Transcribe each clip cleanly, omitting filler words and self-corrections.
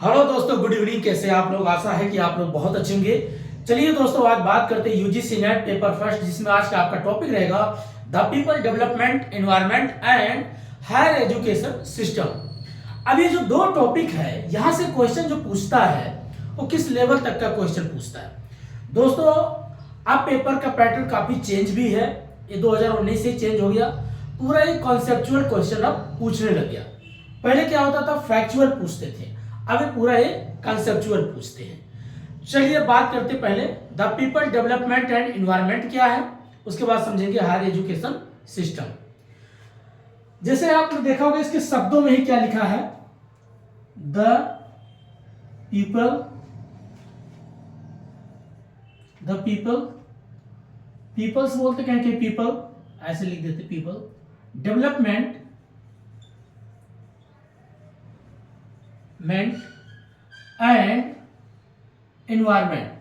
Hello दोस्तों, good evening. कैसे आप लोग? आशा है कि आप लोग बहुत अच्छे होंगे। चलिए दोस्तों, आज बात करते हैं यूजीसी नेट पेपर फर्स्ट, जिसमें आज का आपका टॉपिक रहेगा the people development environment and higher education system. अब ये जो दो टॉपिक है, यहाँ से क्वेश्चन जो पूछता है वो किस लेवल तक का क्वेश्चन पूछता है। दोस्तों, अब पेपर का पैटर्न काफी चेंज भी है। ये 2019 से चेंज हो गया। पूरा एक कॉन्सेप्चुअल क्वेश्चन अब पूछने लग गया। पहले क्या होता था, फैक्चुअल पूछते थे, अब ये पूरा एक कंसेप्चुअल पूछते हैं। चलिए बात करते पहले the people development and environment क्या है, उसके बाद समझेंगे हायर एजुकेशन सिस्टम। जैसे आपने देखा होगा, इसके शब्दों में ही क्या लिखा है, द पीपल पीपल्स बोलते कहें कि पीपल, ऐसे लिख देते पीपल डेवलपमेंट एंड एनवायरमेंट।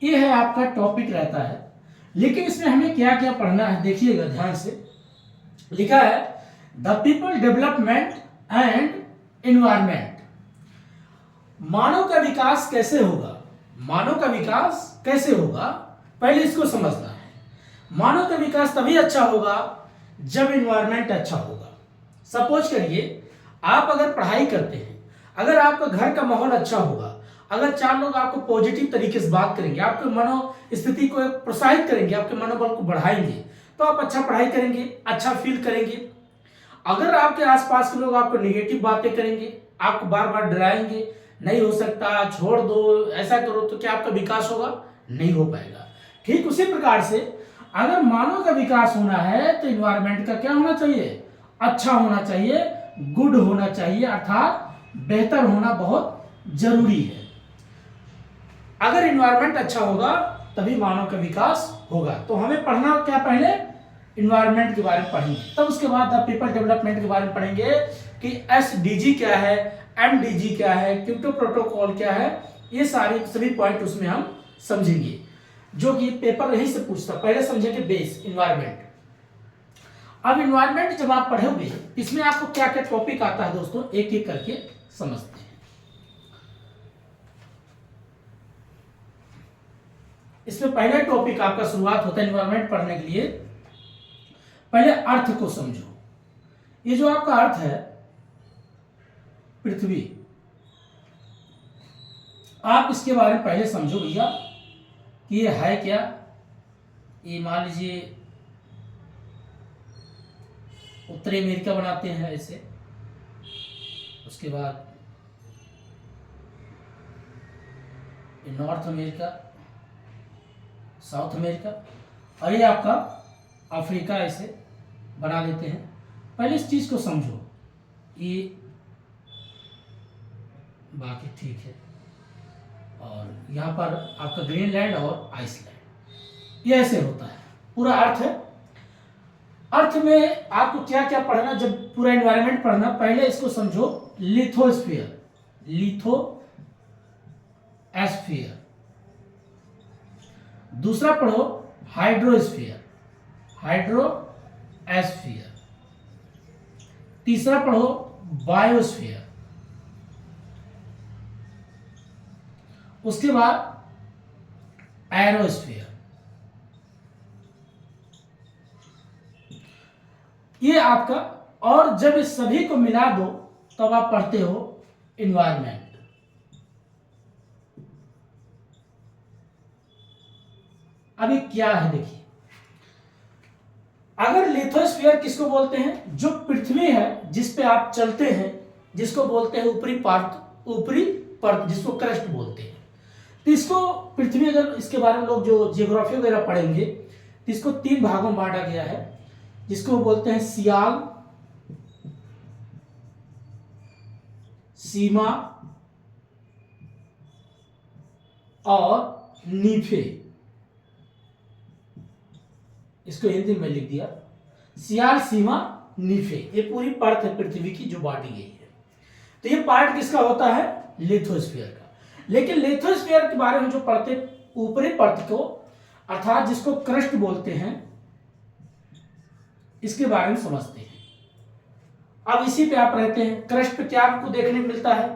ये है आपका टॉपिक रहता है। लेकिन इसमें हमें क्या क्या पढ़ना है, देखिएगा ध्यान से। लिखा है the people development and environment. मानव का विकास कैसे होगा, मानव का विकास कैसे होगा, पहले इसको समझना है। मानव का विकास तभी अच्छा होगा जब एनवायरनमेंट अच्छा होगा। सपोज करिए, आप अगर पढ़ाई करते हैं, अगर आपका घर का माहौल अच्छा होगा, अगर चार लोग आपको पॉजिटिव तरीके से बात करेंगे, आपके मनोस्थिति को प्रोत्साहित करेंगे, आपके मनोबल को बढ़ाएंगे, तो आप अच्छा पढ़ाई करेंगे, अच्छा फील करेंगे। अगर आपके आसपास के लोग आपको निगेटिव बातें करेंगे, आपको बार बार डराएंगे, नहीं हो सकता, छोड़ दो, ऐसा करो, तो क्या आपका विकास होगा? नहीं हो पाएगा। ठीक उसी प्रकार से अगर मानव का विकास होना है तो एनवायरनमेंट का क्या होना चाहिए? अच्छा होना चाहिए, गुड होना चाहिए, अर्थात बेहतर होना बहुत जरूरी है। अगर एनवायरनमेंट अच्छा होगा तभी मानव का विकास होगा। तो हमें पढ़ना क्या, पहले एनवायरनमेंट के बारे में पढ़ेंगे, तब उसके बाद द पीपल डेवलपमेंट के बारे में पढ़ेंगे कि एसडीजी क्या है, एमडीजी क्या है, क्योटो प्रोटोकॉल क्या है। ये सारे सभी पॉइंट उसमें हम समझेंगे, जो कि पेपर यहीं से पूछता। पहले समझेंगे बेस एनवायरनमेंट। अब एनवायरनमेंट जब आप पढ़ोगे, इसमें आपको क्या क्या टॉपिक आता है दोस्तों, एक एक करके समझते हैं। इसमें पहला टॉपिक आपका शुरुआत होता है एनवायरनमेंट पढ़ने के लिए। पहले अर्थ को समझो। ये जो आपका अर्थ है, पृथ्वी, आप इसके बारे में पहले समझो भैया कि ये है क्या। ये मान लीजिए उत्तरी अमेरिका बनाते हैं ऐसे, उसके बाद नॉर्थ अमेरिका, साउथ अमेरिका, और ये आपका अफ्रीका ऐसे बना देते हैं। पहले इस चीज को समझो, ये बाकी ठीक है। और यहाँ पर आपका ग्रीनलैंड और आइसलैंड, ये ऐसे होता है। पूरा अर्थ है। अर्थ में आपको क्या क्या पढ़ना, जब पूरा एनवायरनमेंट पढ़ना, पहले इसको समझो लिथोस्फीयर, लिथोस्फीयर। दूसरा पढ़ो हाइड्रोस्फीयर, हाइड्रोस्फीयर। तीसरा पढ़ो बायोस्फीयर। उसके बाद एरोस्फीयर। ये आपका, और जब इस सभी को मिला दो तब आप पढ़ते हो एनवायरनमेंट। अभी क्या है देखिए, अगर लिथोस्फीयर किसको बोलते हैं? जो पृथ्वी है जिस पे आप चलते हैं, जिसको बोलते हैं ऊपरी परत, जिसको क्रस्ट बोलते हैं। तो इसको पृथ्वी, अगर इसके बारे में लोग जो जियोग्राफी वगैरह पढ़ेंगे, तो इसको तीन भागों में बांटा गया है, जिसको बोलते हैं सियाल, सीमा और नीफे। इसको हिंदी में लिख दिया, सियाल, सीमा, नीफे। ये पूरी परत है पृथ्वी की जो बांटी गई है। तो ये पार्ट किसका होता है? लिथोस्फीयर का। लेकिन लिथोस्फीयर के बारे में जो पढ़ते, ऊपरी परत को, अर्थात जिसको क्रस्ट बोलते हैं, इसके बारे में समझते हैं। अब इसी पे आप रहते हैं। क्रस्ट पे क्या आपको देखने को मिलता है?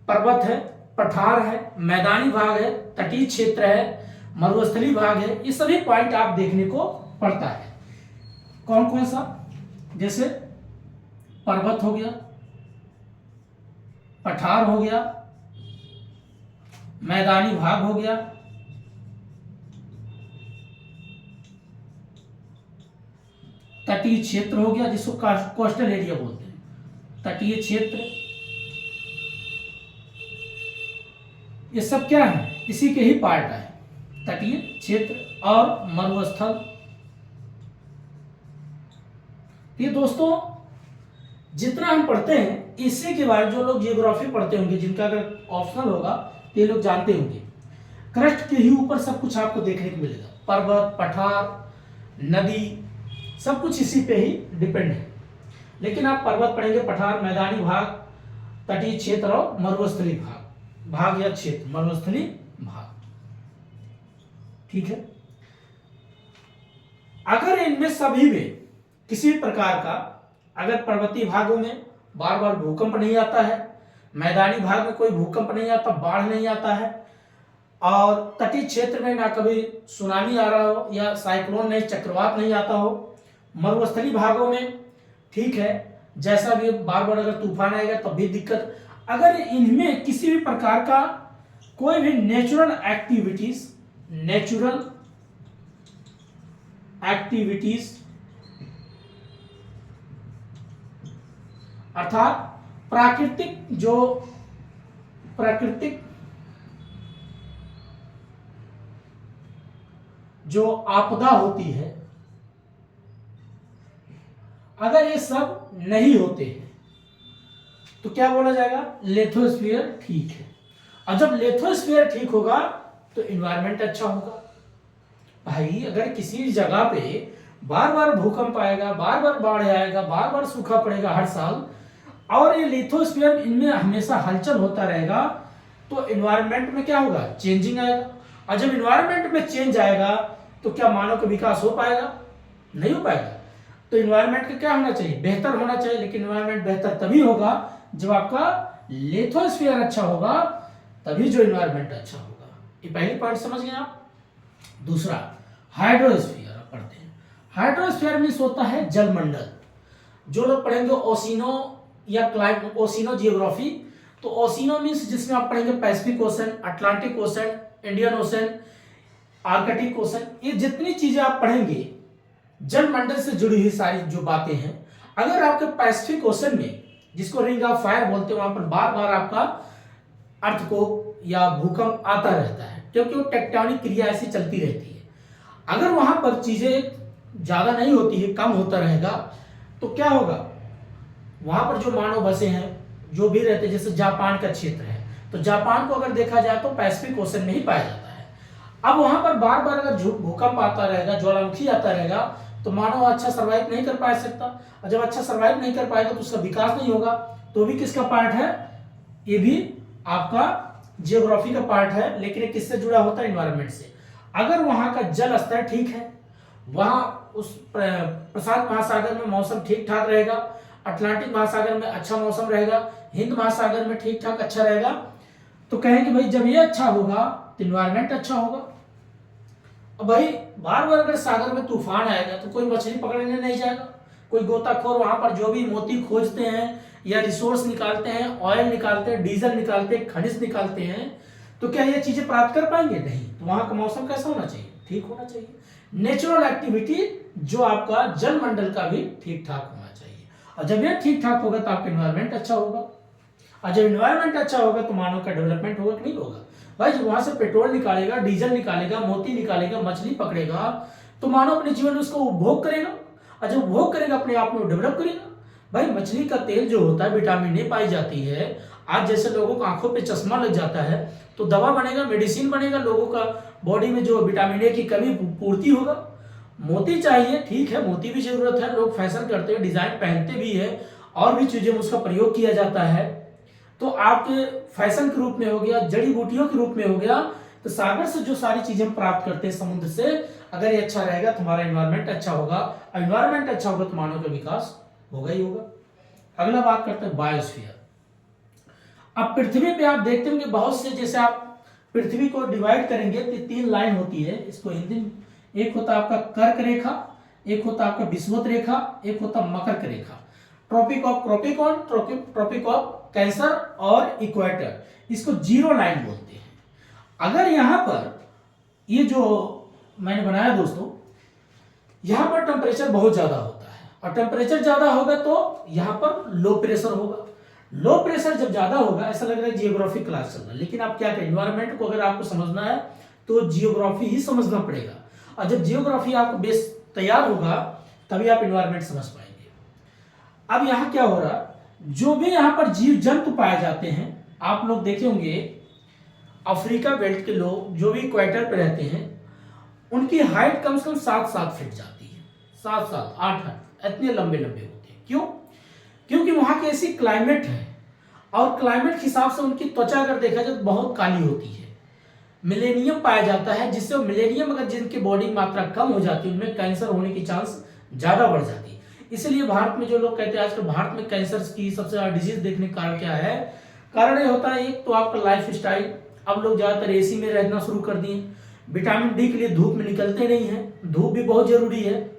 पर्वत है, पठार है, मैदानी भाग है, तटीय क्षेत्र है, मरुस्थलीय भाग है। ये सभी पॉइंट आप देखने को पड़ता है। कौन कौन सा? जैसे पर्वत हो गया, पठार हो गया, मैदानी भाग हो गया, तटीय क्षेत्र हो गया जिसको कोस्टल एरिया बोलते हैं, तटीय क्षेत्र। ये सब क्या है? इसी के ही पार्ट है, तटीय क्षेत्र और मरुस्थल। ये दोस्तों जितना हम पढ़ते हैं इसी के बारे में, जो लोग जियोग्राफी पढ़ते होंगे, जिनका अगर ऑप्शनल होगा तो ये लोग जानते होंगे। क्रस्ट के ही ऊपर सब कुछ आपको देखने को मिलेगा, पर्वत, पठार, नदी, सब कुछ इसी पे ही डिपेंड है। लेकिन आप पर्वत पढ़ेंगे, पठार, मैदानी भाग, तटीय क्षेत्र और मरुस्थलीय भाग या क्षेत्र, मरुस्थलीय भाग। ठीक है। अगर इनमें सभी में किसी भी प्रकार का, अगर पर्वतीय भागों में बार बार भूकंप नहीं आता है, मैदानी भाग में कोई भूकंप नहीं आता, बाढ़ नहीं आता है, और तटीय क्षेत्र में ना कभी सुनामी आ रहा हो या साइक्लोन नहीं, चक्रवात नहीं आता हो, मरुस्थलीय भागों में ठीक है जैसा भी बार बार अगर तूफान आएगा तब भी दिक्कत, अगर इनमें किसी भी प्रकार का कोई भी नेचुरल एक्टिविटीज अर्थात प्राकृतिक जो आपदा होती है, अगर ये सब नहीं होते हैं तो क्या बोला जाएगा? लिथोस्फीयर ठीक है। और जब लिथोस्फीयर ठीक होगा तो एनवायरनमेंट अच्छा होगा। भाई अगर किसी जगह पे बार बार भूकंप आएगा, बार बार बाढ़ आएगा, बार बार सूखा पड़ेगा हर साल, और ये लिथोस्फीयर इनमें हमेशा हलचल होता रहेगा, तो एनवायरनमेंट में क्या होगा? चेंजिंग आएगा। और जब एनवायरनमेंट में चेंज आएगा तो क्या मानव का विकास हो पाएगा? नहीं हो पाएगा। तो एनवायरनमेंट का क्या होना चाहिए? बेहतर होना चाहिए। लेकिन एनवायरनमेंट बेहतर तभी होगा जब आपका लिथोस्फीयर अच्छा होगा, तभी जो एनवायरनमेंट अच्छा होगा। ये पहली पॉइंट समझ गए आप। दूसरा हाइड्रोस्फीयर पढ़ते हैं। हाइड्रोस्फीयर मीन्स होता है जलमंडल। जो लोग पढ़ेंगे ओशिनो या ओशिनो जियोग्राफी, तो ओशिनो मीन्स जिसमें आप पढ़ेंगे Pacific ocean, Atlantic ocean, Indian ocean, Arctic ocean, ये जितनी चीजें आप पढ़ेंगे जलमंडल से जुड़ी हुई सारी जो बातें हैं, अगर आपके पैसिफिक ओशन में, जिसको रिंग ऑफ फायर बोलते हैं, वहां पर बार बार आपका अर्थक्वेक या भूकंप आता रहता है, क्योंकि वो टेक्टोनिक क्रिया ऐसी चलती रहती है। अगर वहां पर चीजें ज्यादा नहीं होती है, कम होता रहेगा, तो क्या होगा? वहां पर जो मानव बसे हैं, जो भी रहते हैं, जैसे जापान का क्षेत्र है, तो जापान को अगर देखा जाए तो पैसिफिक ओशन में ही पाया जाता है। अब वहां पर बार बार अगर भूकंप आता रहेगा, ज्वालामुखी आता रहेगा, तो मानव अच्छा सर्वाइव नहीं कर पा सकता, और जब अच्छा सर्वाइव नहीं कर पाएगा तो उसका विकास नहीं होगा। तो भी किसका पार्ट है? ये भी आपका जियोग्राफी का पार्ट है, लेकिन ये किससे जुड़ा होता है? एनवायरनमेंट से। अगर वहां का जल स्तर ठीक है, वहां उस प्रशांत महासागर में मौसम ठीक ठाक रहेगा, अटलांटिक महासागर में अच्छा मौसम रहेगा, हिंद महासागर में ठीक ठाक अच्छा रहेगा, तो कहेंगे भाई जब ये अच्छा होगा तो एनवायरनमेंट अच्छा होगा। अब भाई बार बार अगर सागर में तूफान आएगा तो कोई मछली पकड़ने नहीं जाएगा, कोई गोताखोर वहां पर जो भी मोती खोजते हैं या रिसोर्स निकालते हैं, ऑयल निकालते हैं, डीजल निकालते हैं, खनिज निकालते हैं, तो क्या ये चीजें प्राप्त कर पाएंगे? नहीं। तो वहां का मौसम कैसा होना चाहिए? ठीक होना चाहिए। नेचुरल एक्टिविटी जो आपका जल मंडल का भी ठीक ठाक होना चाहिए, और जब ये ठीक ठाक होगा तो आपका एनवायरनमेंट अच्छा होगा, और जब एनवायरनमेंट अच्छा होगा तो मानव का डेवलपमेंट होगा कि नहीं होगा? भाई जब वहां से पेट्रोल निकालेगा, डीजल निकालेगा, मोती निकालेगा, मछली पकड़ेगा, तो मानव अपने जीवन में उसको उपभोग करेगा, और जब उपभोग करेगा अपने आप में डेवलप करेगा। भाई मछली का तेल जो होता है, विटामिन ए पाई जाती है। आज जैसे लोगों को आंखों पे चश्मा लग जाता है, तो दवा बनेगा, मेडिसिन बनेगा, लोगों का बॉडी में जो विटामिन ए की कमी पूर्ति होगा। मोती चाहिए, ठीक है, मोती भी जरूरत है, लोग फैशन करते हैं, डिजाइन पहनते भी है, और भी चीजें में उसका प्रयोग किया जाता है। तो आपके फैशन के रूप में हो गया, जड़ी बूटियों के रूप में हो गया। तो सागर से जो सारी चीजें हम प्राप्त करते हैं, समुद्र से, अगर ये अच्छा रहेगा तो हमारा एनवायरनमेंट अच्छा होगा, एनवायरनमेंट अच्छा होगा तो मानव का विकास होगा ही होगा। अगला बात करते हैं बायोस्फीयर। अब पृथ्वी पे आप देखते होंगे बहुत से, जैसे आप पृथ्वी को डिवाइड करेंगे तो 3 लाइन होती है, इसको हिंदी में एक होता है आपका कर्क रेखा, एक होता है आपका विषुवत रेखा, एक होता है मकर रेखा, Tropic of Capricorn, Tropic of Cancer और इक्वेटर, इसको जीरो लाइन बोलते हैं। अगर यहां पर ये जो मैंने बनाया दोस्तों, यहां पर टेम्परेचर बहुत ज्यादा होता है और टेम्परेचर ज्यादा होगा तो यहां पर लो प्रेशर होगा। लो प्रेशर जब ज्यादा होगा, ऐसा लग रहा है जियोग्राफी क्लास चल रहा है, लेकिन आप क्या करें, एनवायरमेंट को अगर आपको समझना है तो जियोग्राफी ही समझना पड़ेगा, और जब जियोग्राफी आपका बेस तैयार होगा तभी आप एनवायरमेंट समझ पाएंगे। अब यहाँ क्या हो रहा, जो भी यहाँ पर जीव जंतु पाए जाते हैं, आप लोग देखे होंगे अफ्रीका बेल्ट के लोग जो भी इक्वेटर पे रहते हैं, उनकी हाइट कम से कम 7-7 फीट जाती है, 7-7, 8-8, इतने लंबे लंबे होते हैं। क्यों? क्योंकि वहां की ऐसी क्लाइमेट है, और क्लाइमेट के हिसाब से उनकी त्वचा अगर देखा जाए तो बहुत काली होती है। मिलेनियम पाया जाता है, जिससे मिलेनियम अगर जिनकी बॉडी मात्रा कम हो जाती है, उनमें कैंसर होने की चांस ज्यादा बढ़ जाती है। इसलिए भारत में जो लोग कहते हैं आजकल भारत में कैंसर की सबसे ज्यादा डिजीज देखने का कारण क्या है, कारण ये होता है एक तो आपका लाइफ स्टाइल, अब लोग ज्यादातर एसी में रहना शुरू कर दिए, विटामिन डी के लिए धूप में निकलते नहीं है, धूप भी बहुत जरूरी है।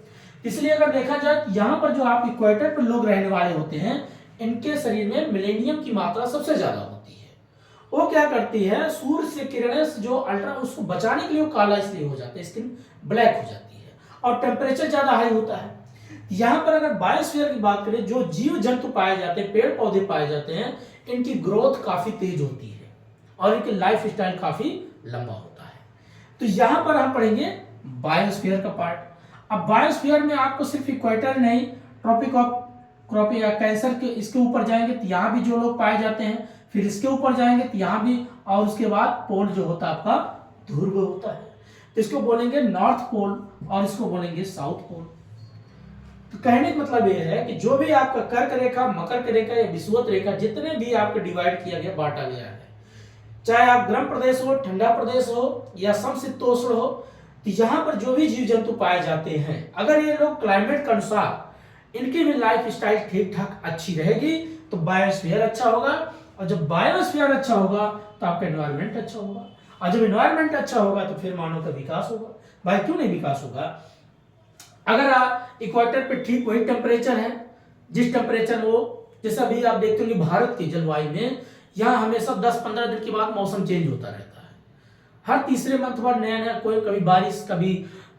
इसलिए अगर देखा जाए यहाँ पर जो आप इक्वेटर पर लोग रहने वाले होते हैं, इनके शरीर में मिलेनियम की मात्रा सबसे ज्यादा होती है। वो क्या करती है, सूर्य से किरणें जो अल्ट्रा, उसको बचाने के लिए वो काला इसलिए हो जाता है, स्किन ब्लैक हो जाती है, और टेम्परेचर ज्यादा हाई होता है। यहाँ पर अगर बायोस्फीयर की बात करें, जो जीव जंतु पाए जाते हैं, पेड़ पौधे पाए जाते हैं, इनकी ग्रोथ काफी तेज होती है और इनकी लाइफ स्टाइल काफी लंबा होता है। तो यहाँ पर हम पढ़ेंगे बायोस्फीयर का पार्ट। अब बायोस्फीयर में आपको सिर्फ इक्वेटर नहीं, ट्रॉपिक ऑफ कैंसर के इसके ऊपर जाएंगे तो यहाँ भी जो लोग पाए जाते हैं, फिर इसके ऊपर जाएंगे तो यहाँ भी, और उसके बाद पोल जो होता है आपका ध्रुव होता है, तो इसको बोलेंगे नॉर्थ पोल और इसको बोलेंगे साउथ पोल। तो कहने का मतलब यह है कि जो भी आपका कर्क रेखा, मकर रेखा या विषुवत रेखा, जितने भी आपको डिवाइड किया गया, बांटा गया है, चाहे आप गर्म प्रदेश हो, ठंडा प्रदेश हो या समशीतोष्ण हो, तो यहाँ पर जो भी जीव जंतु पाए जाते हैं, अगर ये लोग क्लाइमेट के अनुसार इनकी भी लाइफ स्टाइल ठीक ठाक अच्छी रहेगी तो बायोस्फीयर अच्छा होगा, और जब बायोस्फीयर अच्छा होगा तो आपका एनवायरमेंट अच्छा होगा, और जब एनवायरमेंट अच्छा होगा तो फिर मानव का विकास होगा। भाई क्यों नहीं विकास होगा? अगर आप इक्वेटर पे ठीक वही टेम्परेचर है, जिस टेम्परेचर वो, जैसा भी आप देखते होंगे भारत की जलवायु में, यहाँ हमेशा 10-15 दिन के बाद मौसम चेंज होता रहता है, हर तीसरे मंथ पर नया नया, कोई कभी बारिश, कभी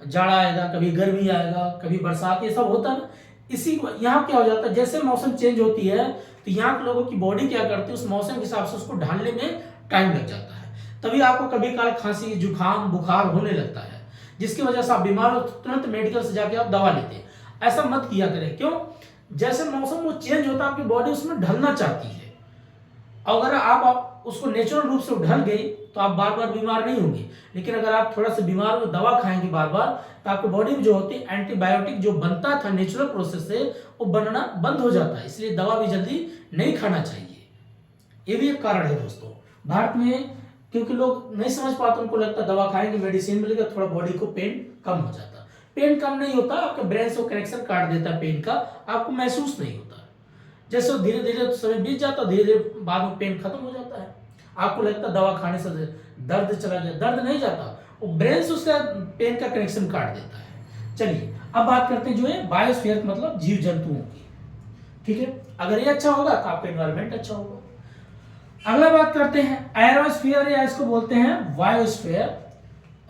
जाड़ा आएगा, कभी गर्मी आएगा, कभी बरसात, ये सब होता है ना। इसी यहाँ क्या हो जाता है, जैसे मौसम चेंज होती है तो यहाँ के लोगों की बॉडी क्या करती है, उस मौसम के हिसाब से उसको ढालने में टाइम लग जाता है, तभी आपको कभी काल खांसी, जुकाम, बुखार होने लगता है, जिसकी वजह से आप बीमार हो, तुरंत मेडिकल से जाके आप दवा लेते हैं। ऐसा मत किया करें। क्यों? जैसे मौसम वो चेंज होता है, आपकी बॉडी उसमें ढलना चाहती है, अगर आप उसको नेचुरल रूप से ढल गई तो आप बार बार बीमार नहीं होंगे। लेकिन अगर आप थोड़ा सा बीमार हो, दवा खाएंगे बार बार, तो आपकी बॉडी में जो होती है एंटीबायोटिक जो बनता था नेचुरल प्रोसेस से, वो बनना बंद हो जाता है, इसलिए दवा भी जल्दी नहीं खाना चाहिए। ये भी एक कारण है दोस्तों भारत में, क्योंकि लोग नहीं समझ पाते, उनको लगता है दवा खाएंगे, मेडिसिन मिलेगा, थोड़ा बॉडी को पेन कम हो जाता। पेन कम नहीं होता, आपके ब्रेन से कनेक्शन काट देता है पेन का, आपको महसूस नहीं होता। जैसे धीरे धीरे समय बीत जाता, धीरे धीरे बाद में पेन खत्म हो जाता है, आपको लगता है दवा खाने से दर्द चला गया, दर्द नहीं जाता, वो ब्रेन से उसका पेन का कनेक्शन काट देता है। चलिए अब बात करते हैं जो है बायोस्फीयर, मतलब जीव जंतुओं की। ठीक है, अगर ये अच्छा होगा तो आपका एनवायरमेंट अच्छा होगा। अगला बात करते हैं एरोस्फीयर, या इसको बोलते हैं वायोस्फीयर,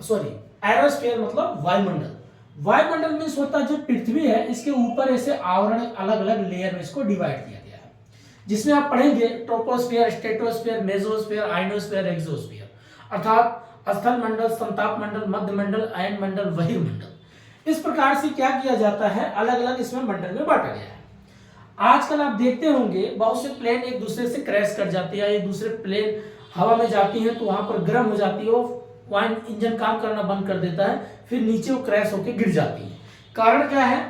सॉरी एरोस्फीयर मतलब वायुमंडल। वायुमंडल में होता है जो पृथ्वी है, इसके ऊपर ऐसे आवरण अलग अलग लेयर में इसको डिवाइड किया गया है, जिसमें आप पढ़ेंगे troposphere, stratosphere, mesosphere, ionosphere, exosphere, अर्थात स्थल मंडल, समताप मंडल, मध्य मंडल, अयन मंडल, बहिर्मंडल। इस प्रकार से क्या किया जाता है, अलग अलग इसमें मंडल में बांटा गया है। आजकल आप देखते होंगे बहुत से प्लेन एक दूसरे से क्रैश कर जाती है, एक दूसरे प्लेन हवा में जाती है तो वहां पर गर्म हो जाती है, वो इंजन काम करना बंद कर देता है, फिर नीचे वो क्रैश होकर गिर जाती है। कारण क्या है?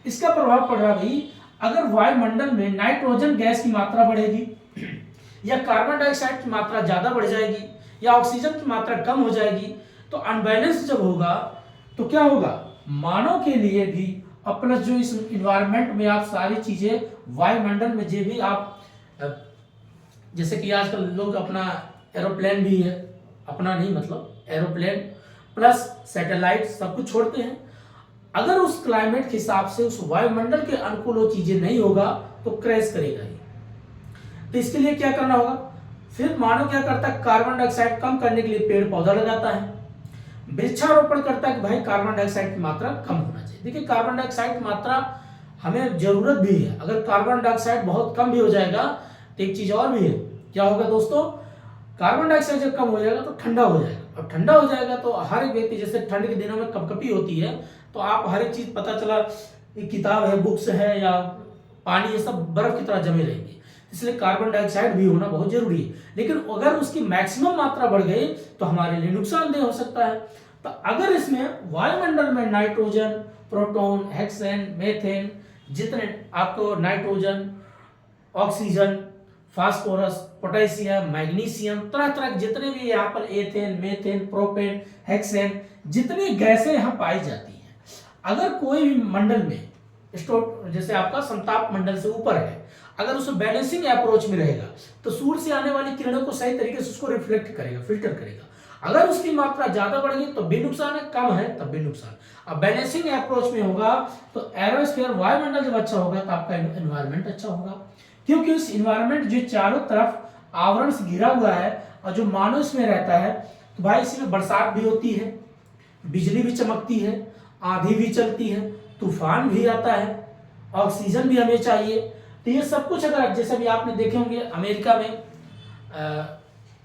इसका प्रभाव पड़ रहा भाई, अगर वायुमंडल में नाइट्रोजन गैस की मात्रा बढ़ेगी या कार्बन डाइऑक्साइड की मात्रा ज्यादा बढ़ जाएगी या ऑक्सीजन की मात्रा कम हो जाएगी, तो अनबैलेंस जब होगा तो क्या होगा, मानव के लिए भी और प्लस जो इस इन्वायरमेंट में आप सारी चीजें वायुमंडल में जो भी आप जैसे कि आजकल लोग अपना एरोप्लेन भी है, अपना नहीं मतलब एरोप्लेन प्लस सैटेलाइट सब कुछ छोड़ते हैं। अगर उस क्लाइमेट के हिसाब से उस वायुमंडल के अनुकूल वो चीजें नहीं होगा तो क्रैश करेगा ही। तो इसके लिए क्या करना होगा, फिर मानव क्या करता है, कार्बन डाइऑक्साइड कम करने के लिए पेड़ पौधा लगाता है, वृक्षारोपण करता है कि भाई कार्बन डाइऑक्साइड की मात्रा कम होना चाहिए। देखिए कार्बन डाइऑक्साइड की मात्रा हमें जरूरत भी है, अगर कार्बन डाइऑक्साइड बहुत कम भी हो जाएगा तो एक चीज और भी है, क्या होगा दोस्तों, कार्बन डाइऑक्साइड जब कम हो जाएगा तो ठंडा हो जाएगा, और ठंडा हो जाएगा तो हर एक व्यक्ति, जैसे ठंड के दिनों में कपकपी होती है तो आप हर एक चीज पता चला किताब है, बुक्स है या पानी, ये सब बर्फ की तरह जमे रहेंगे। इसलिए कार्बन डाइऑक्साइड भी होना बहुत जरूरी है, लेकिन अगर उसकी मैक्सिमम मात्रा बढ़ गई तो हमारे लिए नुकसानदेह हो सकता है। तो अगर इसमें वायुमंडल में नाइट्रोजन, प्रोटॉन, हेक्सेन, मीथेन, जितने आपको nitrogen, oxygen, phosphorus, potassium, magnesium, तरह तरह के जितने भी यहाँ पर एथेन, मीथेन, प्रोपेन, हेक्सेन, जितनी गैसें यहाँ पाई जाती हैं, अगर कोई भी मंडल में स्टोर, जैसे आपका समताप मंडल से ऊपर है, अगर उसमें बैलेंसिंग अप्रोच में रहेगा तो सूर्य से आने वाली किरणों को सही तरीके से उसको रिफ्लेक्ट करेगा, फिल्टर करेगा। अगर उसकी मात्रा ज्यादा बढ़ गई तो भी नुकसान है, कम है तब भी नुकसान। अब बैलेंसिंग अप्रोच में होगा तो एरोस्फीयर, वायुमंडल जब अच्छा होगा तो आपका एनवायरमेंट अच्छा होगा, क्योंकि उस इन्वायरमेंट जो चारों तरफ आवरण से घिरा हुआ है और जो मानव इसमें रहता है, तो भाई इसमें बरसात भी होती है, बिजली भी चमकती है, आंधी भी चलती है, तूफान भी आता है, ऑक्सीजन भी हमें चाहिए। तो ये सब कुछ अगर जैसे भी आपने देखे होंगे अमेरिका में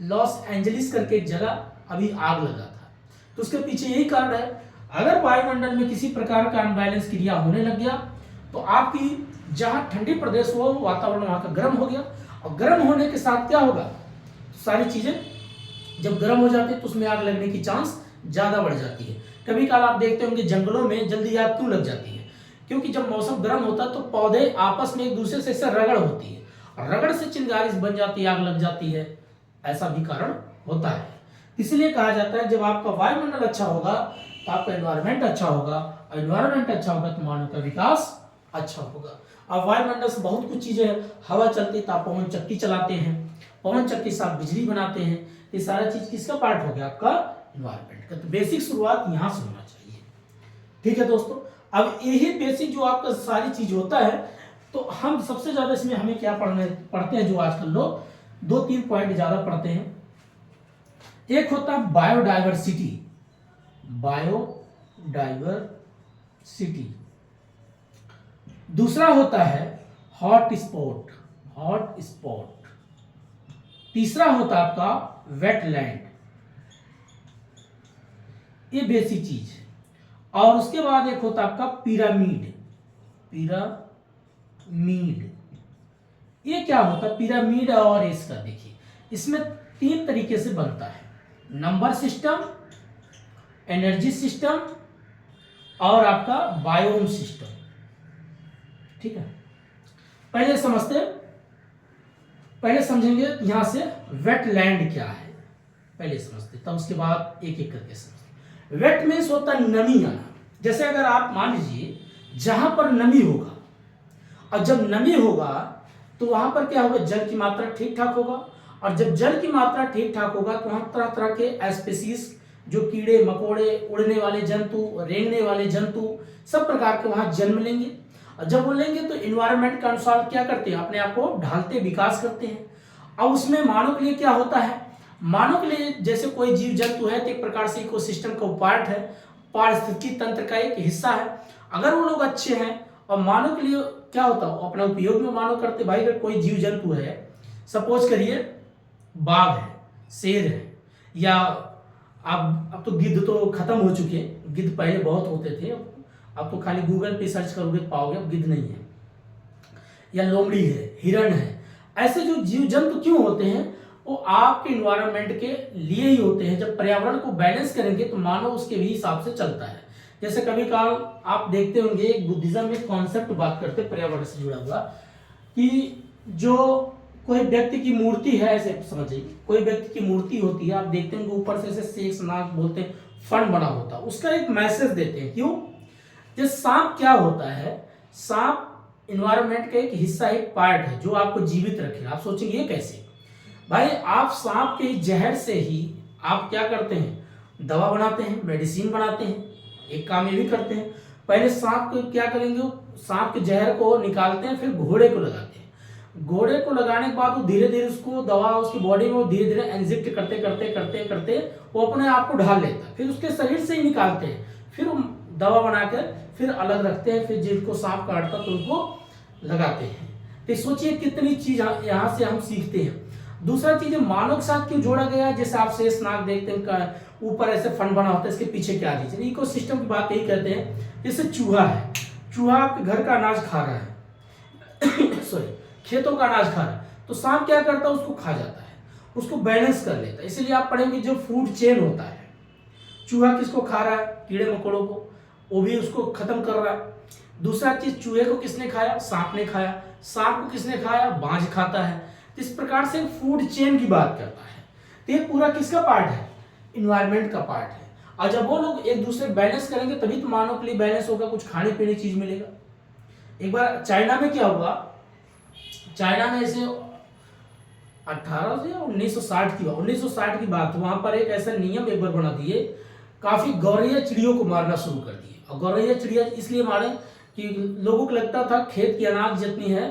लॉस एंजलिस करके एक जगह अभी आग लगा था, तो उसके पीछे यही कारण है, अगर वायुमंडल में किसी प्रकार का अनबैलेंस क्रिया होने लग गया तो आपकी जहां ठंडी प्रदेश हो वातावरण वहां का गर्म हो गया, और गर्म होने के साथ क्या होगा, सारी चीजें जब गर्म हो जाती है तो उसमें आग लगने की चांस ज्यादा बढ़ जाती है। कभी काल आप देखते होंगे जंगलों में जल्दी आग क्यों लग जाती है, क्योंकि जब मौसम गर्म होता है तो पौधे आपस में एक दूसरे से इससे रगड़ होती है, और रगड़ से चिंगारी बन जाती है, आग लग जाती है, ऐसा भी कारण होता है। इसलिए कहा जाता है जब आपका वायुमंडल अच्छा होगा तो आपका एनवायरमेंट अच्छा होगा, और एनवायरमेंट अच्छा होगा तो मानव का विकास अच्छा होगा। अब वायुमंडल से बहुत कुछ चीजें, हवा चलती है तो आप पवन चक्की चलाते हैं, पवन चक्की से आप बिजली बनाते हैं, ये सारा चीज किसका पार्ट हो गया, आपका एनवायरमेंट का। तो बेसिक शुरुआत यहाँ से होना चाहिए, ठीक है दोस्तों। अब यही बेसिक जो आपका सारी चीज होता है, तो हम सबसे ज्यादा इसमें हमें क्या पढ़ते हैं, जो आजकल लोग 2-3 पॉइंट ज्यादा पढ़ते हैं। एक होता है बायोडाइवर्सिटी, बायोडाइवर्सिटी, दूसरा होता है हॉट स्पॉट, हॉट स्पॉट, तीसरा होता है आपका वेटलैंड, ये बेसिक चीज है। और उसके बाद एक होता है आपका पिरामिड, पिरामिड, ये क्या होता है पिरामिड, और इसका देखिए इसमें 3 तरीके से बनता है, नंबर सिस्टम, एनर्जी सिस्टम और आपका बायोम सिस्टम, ठीक है। पहले समझेंगे यहां से वेटलैंड क्या है, पहले समझते तब उसके बाद एक एक करके समझते। वेट मीन्स होता है नमी आना, जैसे अगर आप मान लीजिए जहां पर नमी होगा, और जब नमी होगा तो वहां पर क्या होगा, जल की मात्रा ठीक ठाक होगा, और जब जल की मात्रा ठीक ठाक होगा तो वहां तरह तरह के स्पीसीज, जो कीड़े मकोड़े, उड़ने वाले जंतु, रेंगने वाले जंतु, सब प्रकार के वहां जन्म लेंगे, और जब वो लेंगे तो इन्वायरमेंट के अनुसार क्या करते हैं, अपने आप को ढालते विकास करते हैं। अब उसमें मानव के लिए क्या होता है, मानव के लिए जैसे कोई जीव जंतु है तो एक प्रकार से इकोसिस्टम का पार्ट है, पारिस्थितिकी तंत्र का एक हिस्सा है। अगर वो लोग अच्छे हैं और मानव के लिए क्या होता है, अपना उपयोग में मानव करते। भाई अगर कोई जीव जंतु है, सपोज करिए बाघ है, शेर है, या अब तो गिद्ध तो खत्म हो चुके हैं, गिद्ध पहले बहुत होते थे, अब तो खाली गूगल पे सर्च करोगे तो पाओगे, अब गिद्ध नहीं है, या लोमड़ी है, हिरण है। ऐसे जो जीव जंतु क्यों होते हैं, वो आपके इन्वायरमेंट के लिए ही होते हैं। जब पर्यावरण को बैलेंस करेंगे तो मानव उसके भी हिसाब से चलता है। जैसे कभी काल आप देखते होंगे बुद्धिज्म में कॉन्सेप्ट बात करते पर्यावरण से जुड़ा हुआ, कि जो कोई व्यक्ति की मूर्ति है, ऐसे समझिए कोई व्यक्ति की मूर्ति होती है, आप देखते होंगे ऊपर से ऐसे शेष नाग बोलते हैं फन बना होता है, उसका एक मैसेज देते हैं। क्यों? जैसे सांप क्या होता है, सांप इन्वायरमेंट का एक हिस्सा, एक पार्ट है जो आपको जीवित रखेगा। आप सोचेंगे ये कैसे? भाई आप सांप के जहर से ही आप क्या करते हैं, दवा बनाते हैं, मेडिसिन बनाते हैं, एक काम ये भी करते हैं। पहले सांप को क्या करेंगे, सांप के जहर को निकालते हैं, फिर घोड़े को लगाते हैं। घोड़े को लगाने के बाद वो धीरे धीरे उसको दवा उसकी बॉडी में वो धीरे धीरे इंजेक्ट करते करते करते करते वो अपने आप को ढाल लेता है, फिर उसके शरीर से ही निकालते हैं, फिर वो दवा बनाकर फिर अलग रखते हैं, फिर जिनको सांप काटता तो उनको लगाते हैं। तो सोचिए कितनी चीज यहाँ से हम सीखते हैं। दूसरा चीज मानव के साथ क्यों जोड़ा गया है, जैसे आप शेषनाग देखते हैं ऊपर ऐसे फन बना होता है, इसके पीछे क्या चीज, इकोसिस्टम की बात यही कहते हैं। जैसे चूहा है, चूहा आपके घर का अनाज खा रहा है सॉरी खेतों का अनाज खा रहा है, तो सांप क्या करता है, उसको खा जाता है, उसको बैलेंस कर लेता है। इसीलिए आप पढ़ेंगे जो फूड चेन होता है, चूहा किसको खा रहा है, कीड़े मकोड़ों को, वो भी उसको खत्म कर रहा है। दूसरा चीज चूहे को किसने खाया, सांप ने खाया, सांप को किसने खाया, बाज खाता है। इस प्रकार से फूड चेन की बात करता है। तो ये पूरा किसका पार्ट है, इन्वायरमेंट का पार्ट है। और जब वो लोग एक दूसरे बैलेंस करेंगे तभी तो मानव के लिए बैलेंस होगा, कुछ खाने पीने चीज मिलेगा। एक बार चाइना में क्या हुआ, चाइना में ऐसे 18 से 1960 की बात, वहां पर एक ऐसा नियम एक बार बना दिए, काफी गौरैया चिड़ियों को मारना शुरू कर दिए। और गौरैया चिड़िया इसलिए मारे कि लोगों को लगता था खेत की अनाज जितनी है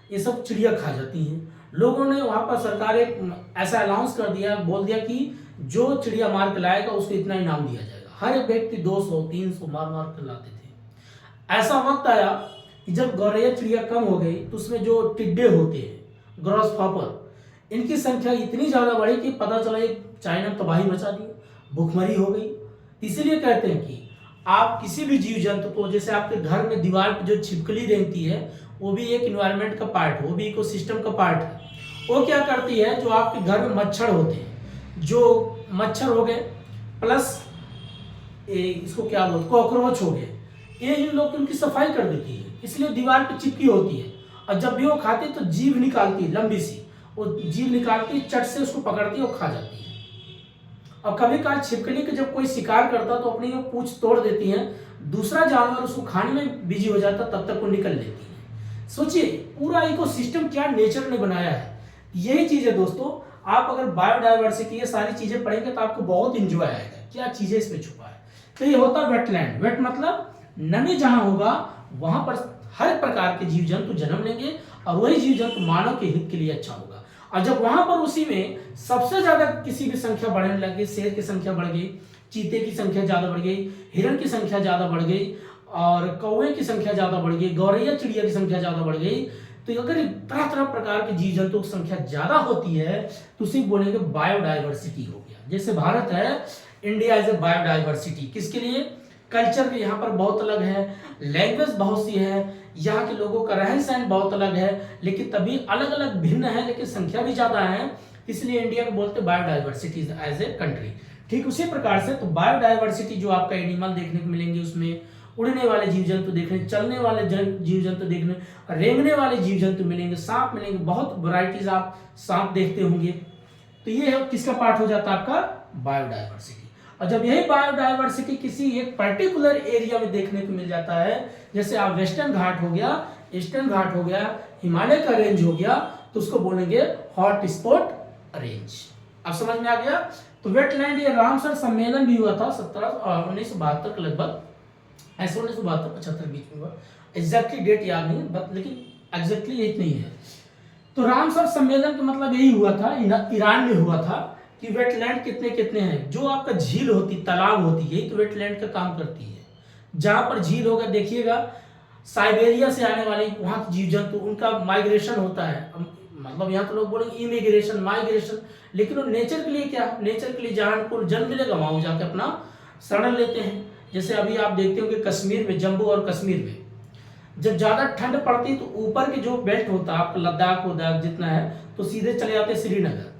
ये सब चिड़िया खा जाती हैं। लोगों ने वहां पर सरकार एक ऐसा अनाउंस कर दिया, बोल दिया कि जो चिड़िया मार के लाएगा उसको इतना इनाम दिया जाएगा। हर एक व्यक्ति 200-300 मार मार कर लाते थे। ऐसा वक्त आया कि जब गौरैया चिड़िया कम हो गई तो उसमें जो टिड्डे होते हैं, ग्रॉसहॉपर, इनकी संख्या इतनी ज्यादा बढ़ी कि पता चला एक चाइना में तबाही मचा दी, भूखमरी हो गई। इसलिए कहते हैं कि आप किसी भी जीव जंतु को, जैसे आपके घर में दीवार पे जो छिपकली रहती है वो भी एक इन्वायरमेंट का पार्ट है, वो भी इकोसिस्टम का पार्ट है। वो क्या करती है, जो आपके घर में मच्छर होते हैं, जो मच्छर हो गए प्लस इसको क्या बोलते, कॉकरोच हो गए, ये इन लोग उनकी सफाई कर देती है, इसलिए दीवार पे चिपकी होती है। और जब भी वो खाती है तो जीभ निकालती है लंबी सी, वो जीभ निकालती है, चट से उसको पकड़ती है और खा जाती है। और कभी कभार छिपकली के जब कोई शिकार करता तो अपनी वो पूंछ तोड़ देती है, दूसरा जानवर उसको खाने में बिजी हो जाता, तब तक वो निकल लेती है। सोचिए पूरा इकोसिस्टम क्या नेचर ने बनाया है। यही चीज है दोस्तों, आप अगर बायोडायवर्सिटी ये सारी चीजें पढ़ेंगे तो आपको बहुत इंजॉय आएगा, क्या चीजें इसमें छुपा है। तो ये होता है वेटलैंड। वेट मतलब नमी जहां होगा वहां पर हर प्रकार के जीव जंतु जन्म लेंगे और वही जीव जंतु मानव के हित के लिए अच्छा होगा। और जब वहां पर उसी में सबसे ज्यादा किसी की संख्या बढ़ने लगी, शेर की संख्या बढ़ गई, चीते की संख्या ज्यादा बढ़ गई, हिरण की संख्या ज्यादा बढ़ गई और कौवे की संख्या ज्यादा बढ़ गई, गौरैया चिड़िया की संख्या ज्यादा बढ़ गई, तो अगर तरह तरह प्रकार के जीव जंतुओं की संख्या ज्यादा होती है तो उसी बोलेंगे बायोडाइवर्सिटी हो गया। जैसे भारत है, इंडिया इज ए बायोडाइवर्सिटी। किसके लिए, कल्चर भी यहाँ पर बहुत अलग है, लैंग्वेज बहुत सी है, यहाँ के लोगों का रहन सहन बहुत अलग है, लेकिन तभी अलग अलग भिन्न है, लेकिन संख्या भी ज्यादा है, इसलिए इंडिया को बोलते हैं बायोडाइवर्सिटी एज ए कंट्री। ठीक उसी प्रकार से तो बायोडाइवर्सिटी जो आपका एनिमल देखने को मिलेंगे, उसमें उड़ने वाले जीव जंतु देखने, चलने वाले जीव जंतु देखने, रेंगने वाले जीव जंतु मिलेंगे, सांप मिलेंगे, बहुत वैरायटीज आप सांप देखते होंगे। तो ये किसका पार्ट हो जाता है, आपका बायोडाइवर्सिटी। और जब यही बायोडाइवर्सिटी किसी एक पर्टिकुलर एरिया में देखने को मिल जाता है, जैसे आप वेस्टर्न घाट हो गया, ईस्टर्न घाट हो गया, हिमालय का रेंज हो गया, तो उसको बोलेंगे हॉट स्पॉट रेंज। अब समझ में आ गया। तो वेटलैंड ये रामसर सम्मेलन भी हुआ था 1972 के लगभग, ऐसे 1972-75 बीच में हुआ, एग्जैक्टली डेट याद नहीं, लेकिन एग्जैक्टली यही नहीं है। तो रामसर सम्मेलन का मतलब यही हुआ था, ईरान में हुआ था कि वेटलैंड कितने कितने हैं। जो आपका झील होती, तालाब होती है, तो वेटलैंड का काम करती है। जहां पर झील होगा देखिएगा, साइबेरिया से आने वाले वहां के जीव जंतु, उनका माइग्रेशन होता है। मतलब यहाँ तो लोग बोलेंगे इमिग्रेशन, माइग्रेशन, लेकिन वो नेचर के लिए क्या, नेचर के लिए जहां उनको जन्म मिलेगा वहां जाके अपना शरण लेते हैं। जैसे अभी आप देखते होंगे कश्मीर में, जम्मू और कश्मीर में जब ज्यादा ठंड पड़ती है तो ऊपर के जो बेल्ट होता है आपका लद्दाख वद्दाख जितना है, तो सीधे चले जाते हैं श्रीनगर,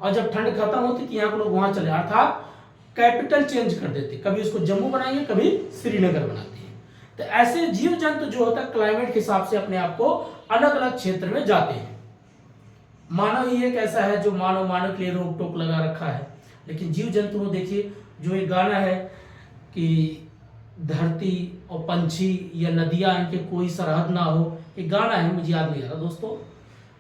और जब ठंड खत्म होती तो यहाँ के लोग वहां चले, अर्थात कैपिटल चेंज कर देते, कभी उसको जम्मू बनाएंगे, कभी श्रीनगर बनाते हैं। तो ऐसे जीव जंतु जो होता है क्लाइमेट के हिसाब से अपने आप को अलग अलग क्षेत्र में जाते हैं। मानव ही एक ऐसा है जो मानव के लिए रोक टोक लगा रखा है, लेकिन जीव जंतु में देखिए जो एक गाना है कि धरती और पंछी या नदियाँ इनके कोई सरहद ना हो, एक गाना है मुझे याद नहीं आ रहा दोस्तों,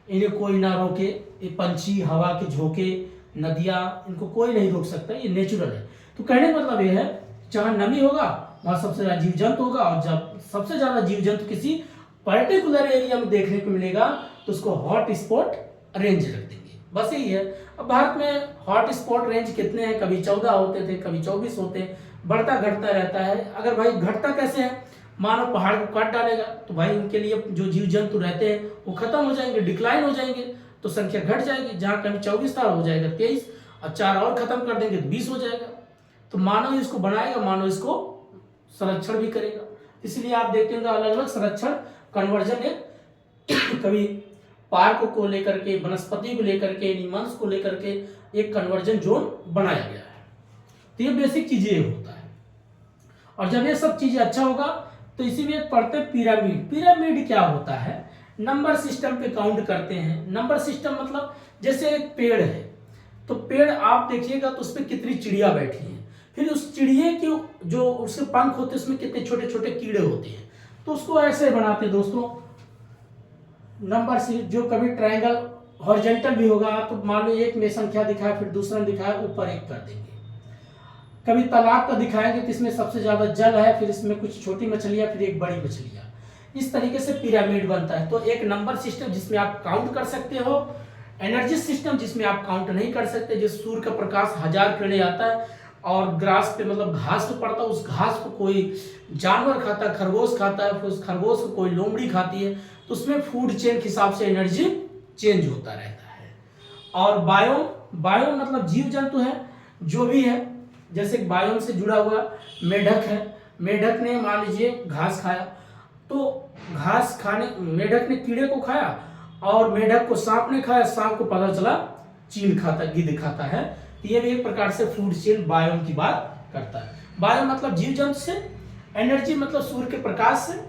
इन्हें कोई ना रोके, ये पंछी हवा के झोंके, नदियाँ, इनको कोई नहीं रोक सकता, ये नेचुरल है। तो कहने का मतलब ये है जहाँ नमी होगा वहाँ सबसे ज़्यादा जीव जंतु होगा, और जब सबसे ज़्यादा जीव जंतु किसी पर्टिकुलर एरिया में देखने को मिलेगा तो उसको हॉट स्पॉट रेंज रख देंगे। बस यही है। अब भारत में हॉट स्पॉट रेंज कितने हैं, कभी 14 होते थे, कभी 24 होते हैं, बढ़ता घटता रहता है। अगर भाई घटता कैसे है, मानो पहाड़ को काट डालेगा तो भाई उनके लिए जो जीव जंतु रहते हैं वो खत्म हो जाएंगे, डिक्लाइन हो जाएंगे, तो संख्या घट जाएगी। जहाँ कभी 24 था हो जाएगा 23, और 4 और खत्म कर देंगे तो 20 हो जाएगा। तो मानव इसको बनाएगा, मानव इसको संरक्षण भी करेगा। इसलिए आप देखते हैं अलग अलग संरक्षण कन्वर्जन एक कभी पार्क को लेकर के, वनस्पति को लेकर के, एनिमल्स को लेकर के एक कन्वर्जन जोन बनाया गया है। तो ये बेसिक चीजें होता है। और जब ये सब चीजें अच्छा होगा तो इसी में पढ़ते हैं पिरामिड। पिरामिड क्या होता है, नंबर सिस्टम पे काउंट करते हैं। नंबर सिस्टम मतलब जैसे एक पेड़ है, तो पेड़ आप देखिएगा तो उस पर कितनी चिड़िया बैठी हैं, फिर उस चिड़िए के जो उसके पंख होते हैं उसमें कितने छोटे छोटे कीड़े होते हैं, तो उसको ऐसे बनाते हैं दोस्तों। नंबर से जो कभी ट्रायंगल हॉरिजॉन्टल भी होगा तो मान लो एक में संख्या दिखाए, फिर दूसरा दिखाए, ऊपर एक कर देंगे। कभी तालाब का दिखाएंगे तो इसमें सबसे ज्यादा जल है, फिर इसमें कुछ छोटी मछलियां, फिर एक बड़ी मछलियां। इस तरीके से पिरामिड बनता है। तो एक नंबर सिस्टम जिसमें आप काउंट कर सकते हो, एनर्जी सिस्टम जिसमें आप काउंट नहीं कर सकते, जिस सूर्य का प्रकाश 1000 किरणें आता है और ग्रास पे मतलब घास पे पड़ता है, उस घास को कोई जानवर खाता है, खरगोश खाता है, फिर उस खरगोश को कोई लोमड़ी खाती है, तो उसमें फूड चेन के हिसाब से एनर्जी चेंज होता रहता है। और बायोम मतलब जीव जंतु है जो भी है, जैसे बायोम से जुड़ा हुआ मेढक है, मेढक ने मान लीजिए घास खाया, तो घास खाने मेढक ने कीड़े को खाया, और मेढक को सांप ने खाया, सांप को पता चला चील खाता, गिद्ध खाता है। ये भी एक प्रकार से फूड चेन बायोम की बात करता है। बायोम मतलब जीव जंतु से, एनर्जी मतलब सूर्य के प्रकाश से,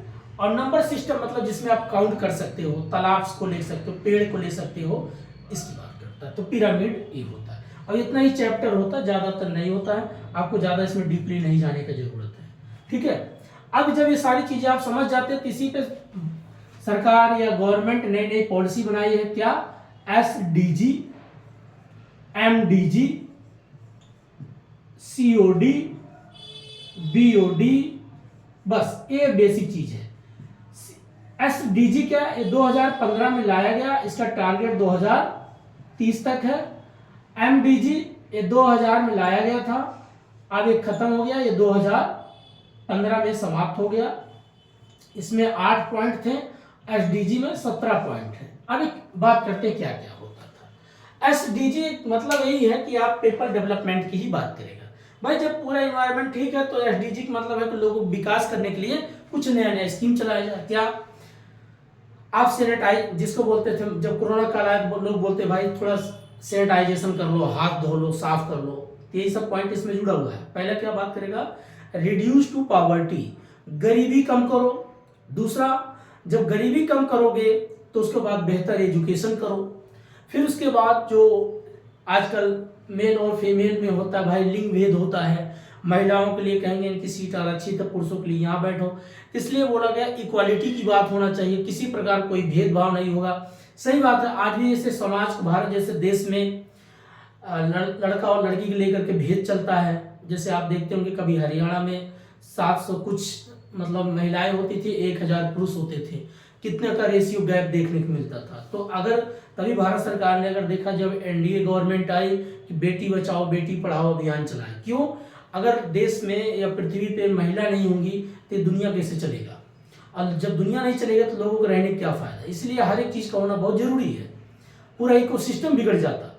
और नंबर सिस्टम मतलब जिसमें आप काउंट कर सकते हो, तालाब को ले सकते हो, पेड़ को ले सकते हो, इसकी बात करता है। तो पिरामिड ये होता है। और इतना ही चैप्टर होता है, ज्यादातर नहीं होता है, आपको ज्यादा इसमें डीपली नहीं जाने की जरूरत है। ठीक है, अब जब ये सारी चीजें आप समझ जाते हैं तो इसी पे सरकार या गवर्नमेंट नई नई पॉलिसी बनाई है। क्या? SDG, MDG, COD, BOD, बस ये बेसिक चीज है। SDG क्या? ये 2015 में लाया गया, इसका टारगेट 2030 तक है। MDG ये 2000 में लाया गया था, अब ये खत्म हो गया, ये 2015 में समाप्त हो गया। इसमें 8 पॉइंट थे, SDG में 17 पॉइंट है। अब एक बात करते हैं क्या क्या होता था। SDG मतलब यही है कि आप पीपल डेवलपमेंट की ही बात करेगा। भाई जब पूरा एनवायरनमेंट ठीक है तो SDG का मतलब है कि लोगों को विकास करने के लिए कुछ नया नया स्कीम चलाया जाए। क्या? आप सैनिटाइज जिसको बोलते थे, जब कोरोना काल आया तो लोग बोलते भाई थोड़ा सैनिटाइजेशन कर लो, हाथ धो लो, साफ कर लो, यही सब पॉइंट इसमें जुड़ा हुआ है। पहले क्या बात करेगा? रिड्यूस टू पॉवर्टी, गरीबी कम करो। दूसरा, जब गरीबी कम करोगे तो उसके बाद बेहतर एजुकेशन करो। फिर उसके बाद जो आजकल मेल और फीमेल में होता है भाई, लिंग भेद होता है, महिलाओं के लिए कहेंगे इनकी सीट आरक्षित है, पुरुषों के लिए यहाँ बैठो, इसलिए बोला गया इक्वालिटी की बात होना चाहिए, किसी प्रकार कोई भेदभाव नहीं होगा। सही बात है, आज भी जैसे समाज को, भारत जैसे देश में लड़का और लड़की के लेकर के भेद चलता है। जैसे आप देखते होंगे कभी हरियाणा में 700 कुछ मतलब महिलाएं होती थी, 1000 पुरुष होते थे, कितने का रेशियो गैप देखने को मिलता था। तो अगर तभी भारत सरकार ने अगर देखा, जब NDA गवर्नमेंट आई कि बेटी बचाओ बेटी पढ़ाओ अभियान चलाए। क्यों? अगर देश में या पृथ्वी पे महिला नहीं होंगी तो दुनिया कैसे चलेगा, और जब दुनिया नहीं चलेगा तो लोगों को रहने का क्या फायदा। इसलिए हर एक चीज का होना बहुत जरूरी है, पूरा इकोसिस्टम बिगड़ जाता,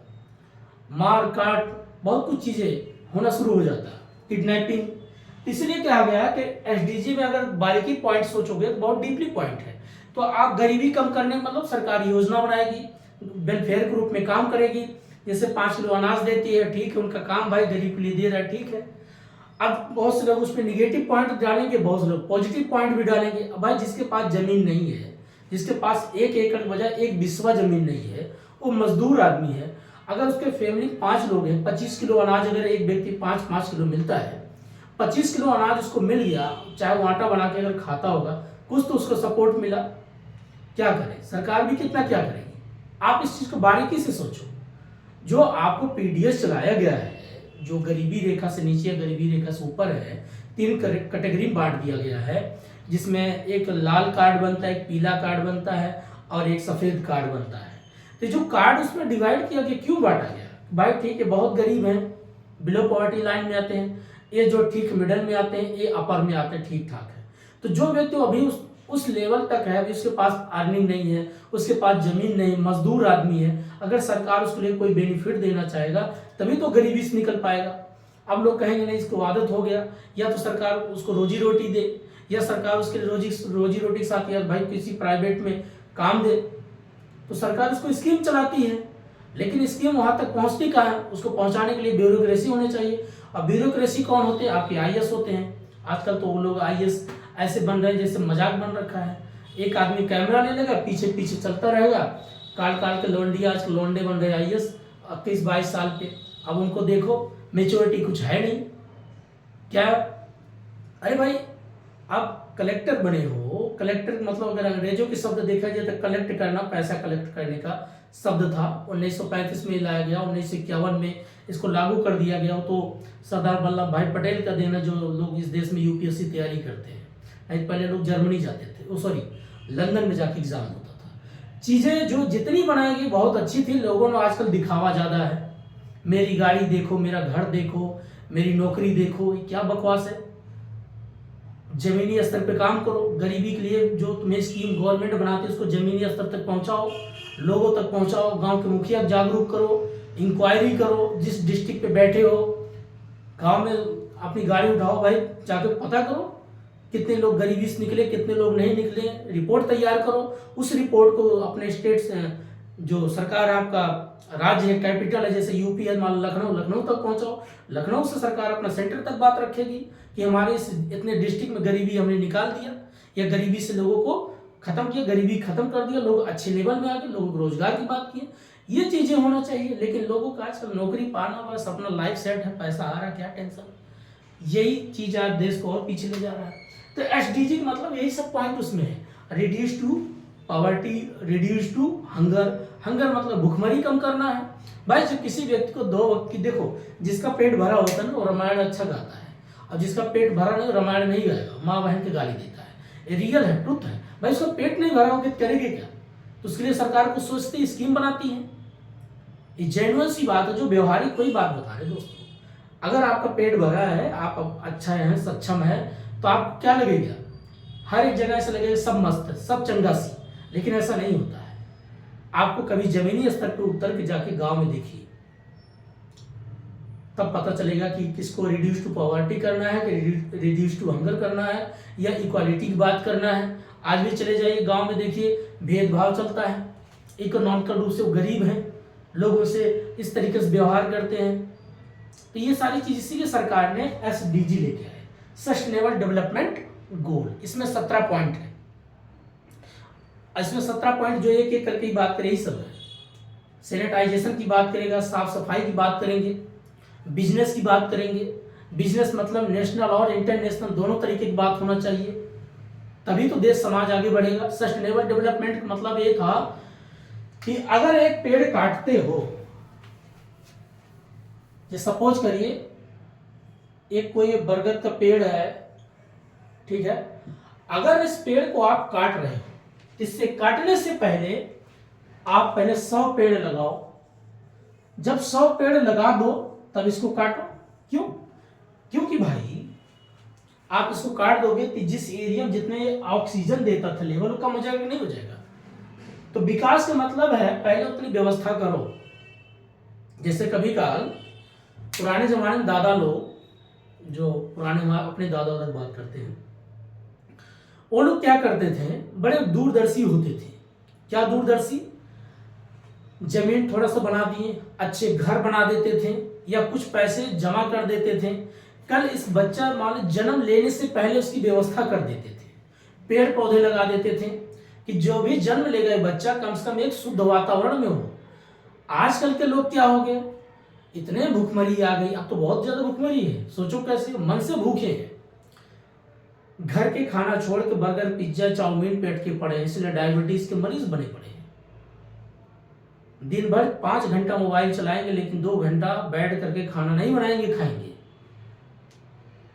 मार काट बहुत कुछ चीजें होना शुरू हो जाता, किडनैपिंग। इसलिए क्या गया कि SDG में अगर बारीकी पॉइंट सोचोगे तो बहुत डीपली पॉइंट है। तो आप गरीबी कम करने मतलब सरकार योजना बनाएगी, वेलफेयर के रूप में काम करेगी। जैसे 5 किलो अनाज देती है, ठीक है, उनका काम भाई गरीब के लिए दे रहा है, ठीक है। अब बहुत से लोग उस पर निगेटिव पॉइंट डालेंगे, बहुत से लोग पॉजिटिव पॉइंट भी डालेंगे। अब भाई जिसके पास जमीन नहीं है, जिसके पास 1 एकड़ बजाय 1 बिस्वा जमीन नहीं है, वो मजदूर आदमी है, अगर उसके फैमिली 5 लोग हैं, 25 किलो अनाज अगर एक व्यक्ति 5-5 किलो मिलता है, 25 किलो अनाज उसको मिल गया, चाहे वो आटा बना के अगर खाता होगा, कुछ तो उसको सपोर्ट मिला। क्या करे सरकार भी, कितना क्या करेगी? आप इस चीज को बारीकी से सोचो। जो आपको पीडीएस चलाया गया है, जो गरीबी रेखा से नीचे या गरीबी रेखा से ऊपर है, 3 कैटेगरी में बांट दिया गया है, जिसमें एक लाल कार्ड बनता है, एक पीला कार्ड बनता है और एक सफेद कार्ड बनता है। तो जो कार्ड उसमें डिवाइड किया गया, क्यों बांटा गया? भाई ठीक है, बहुत गरीब हैं, बिलो पॉवर्टी लाइन में आते हैं, ये जो ठीक मिडल में आते हैं, ये अपर में आते हैं, ठीक ठाक है। तो जो व्यक्ति अभी उस लेवल तक है, अभी उसके पास अर्निंग नहीं है, उसके पास जमीन नहीं, मजदूर आदमी है, अगर सरकार उसके लिए कोई बेनिफिट देना चाहेगा तभी तो गरीबी से निकल पाएगा। अब लोग कहेंगे नहीं, इसको आदत हो गया, या तो सरकार उसको रोजी रोटी दे, या सरकार उसके लिए रोजी रोटी के साथ यार भाई किसी प्राइवेट में काम दे, तो सरकार उसको स्कीम चलाती है। लेकिन स्कीम वहां तक पहुंचती कहाँ है? उसको पहुंचाने के लिए ब्यूरोक्रेसी होनी चाहिए। और ब्यूरोक्रेसी कौन होते हैं? आपके आईएएस होते हैं। आजकल तो वो लोग आईएएस ऐसे बन रहे हैं जैसे मजाक बन रखा है। एक आदमी कैमरा ले लेगा, पीछे पीछे चलता रहेगा, काल काल के लौंडी, आज के लौंडे बन रहे आईएएस 21-22 साल के। अब उनको देखो, मेच्योरिटी कुछ है नहीं क्या? अरे भाई आप कलेक्टर बने हो, कलेक्टर मतलब अगर अंग्रेजों के शब्द देखा जाए तो कलेक्ट करना, पैसा कलेक्ट करने का शब्द था। 1935 में लाया गया, 1951 में इसको लागू कर दिया गया। तो सरदार वल्लभ भाई पटेल का देना, जो लोग इस देश में यूपीएससी तैयारी करते हैं। नहीं पहले लोग जर्मनी जाते थे, सॉरी लंदन में जाके एग्जाम होता था। चीजें जो जितनी बनाई गई बहुत अच्छी थी, लोगों ने आजकल दिखावा ज्यादा है। मेरी गाड़ी देखो, मेरा घर देखो, मेरी नौकरी देखो, ये क्या बकवास है? जमीनी स्तर पे काम करो। गरीबी के लिए जो तुम्हें स्कीम गवर्नमेंट बनाती है उसको जमीनी स्तर तक पहुंचाओ, लोगों तक पहुंचाओ, गांव के मुखिया जागरूक करो, इंक्वायरी करो, जिस डिस्ट्रिक्ट पे बैठे हो गांव में अपनी गाड़ी उठाओ, भाई जाके पता करो कितने लोग गरीबी से निकले, कितने लोग नहीं निकले, रिपोर्ट तैयार करो। उस रिपोर्ट को अपने स्टेट से, जो सरकार आपका राज्य है, कैपिटल है, जैसे यूपी है, मान लखनऊ, लखनऊ तक पहुंचाओ। लखनऊ से सरकार अपना सेंटर तक बात रखेगी कि हमारे इस इतने डिस्ट्रिक्ट में गरीबी हमने निकाल दिया, या गरीबी से लोगों को खत्म किया, गरीबी खत्म कर दिया, लोग अच्छे लेवल में आ गए, लोगों को रोजगार की बात की। ये चीजें होना चाहिए। लेकिन लोगों का आजकल नौकरी पाना, बस अपना लाइफ सेट है, पैसा आ रहा, क्या टेंशन। यही चीज आज देश को और पीछे ले जा रहा है। तो एसडीजी मतलब यही सब पॉइंट उसमें है। Reduce to poverty, reduce to hunger. Hunger मतलब भूखमरी कम करना है। भाई जब किसी व्यक्ति को 2 वक्त की, देखो जिसका पेट भरा होता है ना वो रामायण अच्छा गाता है, और जिसका पेट भरा नहीं रामायण नहीं गाएगा, माँ बहन की गाली देता है। ये रियल है, ट्रुथ है। भाई उसका पेट नहीं भरा होगा करेंगे क्या? तो उसके लिए सरकार को सोचती, स्कीम बनाती है। ये जेन्युइन सी बात है, जो व्यवहारिक कोई बात बता रहे दोस्तों। अगर आपका पेट भरा है, आप अच्छा है, सक्षम है, तो आप क्या लगेगा? हर एक जगह ऐसा लगेगा सब मस्त है, सब चंगा सी। लेकिन ऐसा नहीं होता है। आपको कभी जमीनी स्तर पर उतर के जाके गांव में देखिए, तब पता चलेगा कि किसको रिड्यूस टू पॉवर्टी करना है, कि रिड्यूस टू हंगर करना है, या इक्वालिटी की बात करना है। आज भी चले जाइए गांव में, देखिए भेदभाव चलता है। इकोनॉमिकल रूप से वो गरीब हैं, लोग उनसे इस तरीके से व्यवहार करते हैं। तो ये सारी चीज इसीलिए सरकार ने एसडीजी लेके आए, सस्टेनेबल डेवलपमेंट गोल। इसमें 17 पॉइंट है। इसमें 17 पॉइंट जो एक एक करके बात करें, यही सब है। सैनिटाइजेशन की बात करेगा, साफ सफाई की बात करेंगे, बिजनेस की बात करेंगे। बिजनेस मतलब नेशनल और इंटरनेशनल दोनों तरीके की बात होना चाहिए, तभी तो देश समाज आगे बढ़ेगा। सस्टेनेबल डेवलपमेंट का मतलब ये था कि अगर एक पेड़ काटते हो, सपोज करिए एक कोई बरगद का पेड़ है, ठीक है, अगर इस पेड़ को आप काट रहे हो, इससे काटने से पहले आप पहले 100 पेड़ लगाओ। जब 100 पेड़ लगा दो तब इसको काटो। क्यों? क्योंकि भाई आप इसको काट दोगे तो जिस एरिया में जितने ऑक्सीजन देता था लेवल कम हो जाएगा, नहीं हो जाएगा। तो विकास का मतलब है पहले उतनी व्यवस्था करो। जैसे कभी काल पुराने जमाने में दादा लोग, जो पुराने अपने दादा की बात करते हैं, वो लोग क्या करते थे, बड़े दूरदर्शी होते थे। क्या दूरदर्शी? जमीन थोड़ा सा बना दिए, अच्छे घर बना देते थे, या कुछ पैसे जमा कर देते थे। कल इस बच्चा मान जन्म लेने से पहले उसकी व्यवस्था कर देते थे, पेड़ पौधे लगा देते थे कि जो भी जन्म लेगा बच्चा कम से कम एक शुद्ध वातावरण में हो। आजकल के लोग क्या हो गए, इतने भूखमरी आ गई, अब तो बहुत ज्यादा भूखमरी है। सोचो कैसे, मन से भूखे हैं, घर के खाना छोड़ के बर्गर पिज्जा चाउमीन पेट के पड़े हैं, इसलिए डायबिटीज के मरीज बने पड़े हैं। दिन भर 5 घंटा मोबाइल चलाएंगे लेकिन 2 घंटा बैठ करके खाना नहीं बनाएंगे खाएंगे,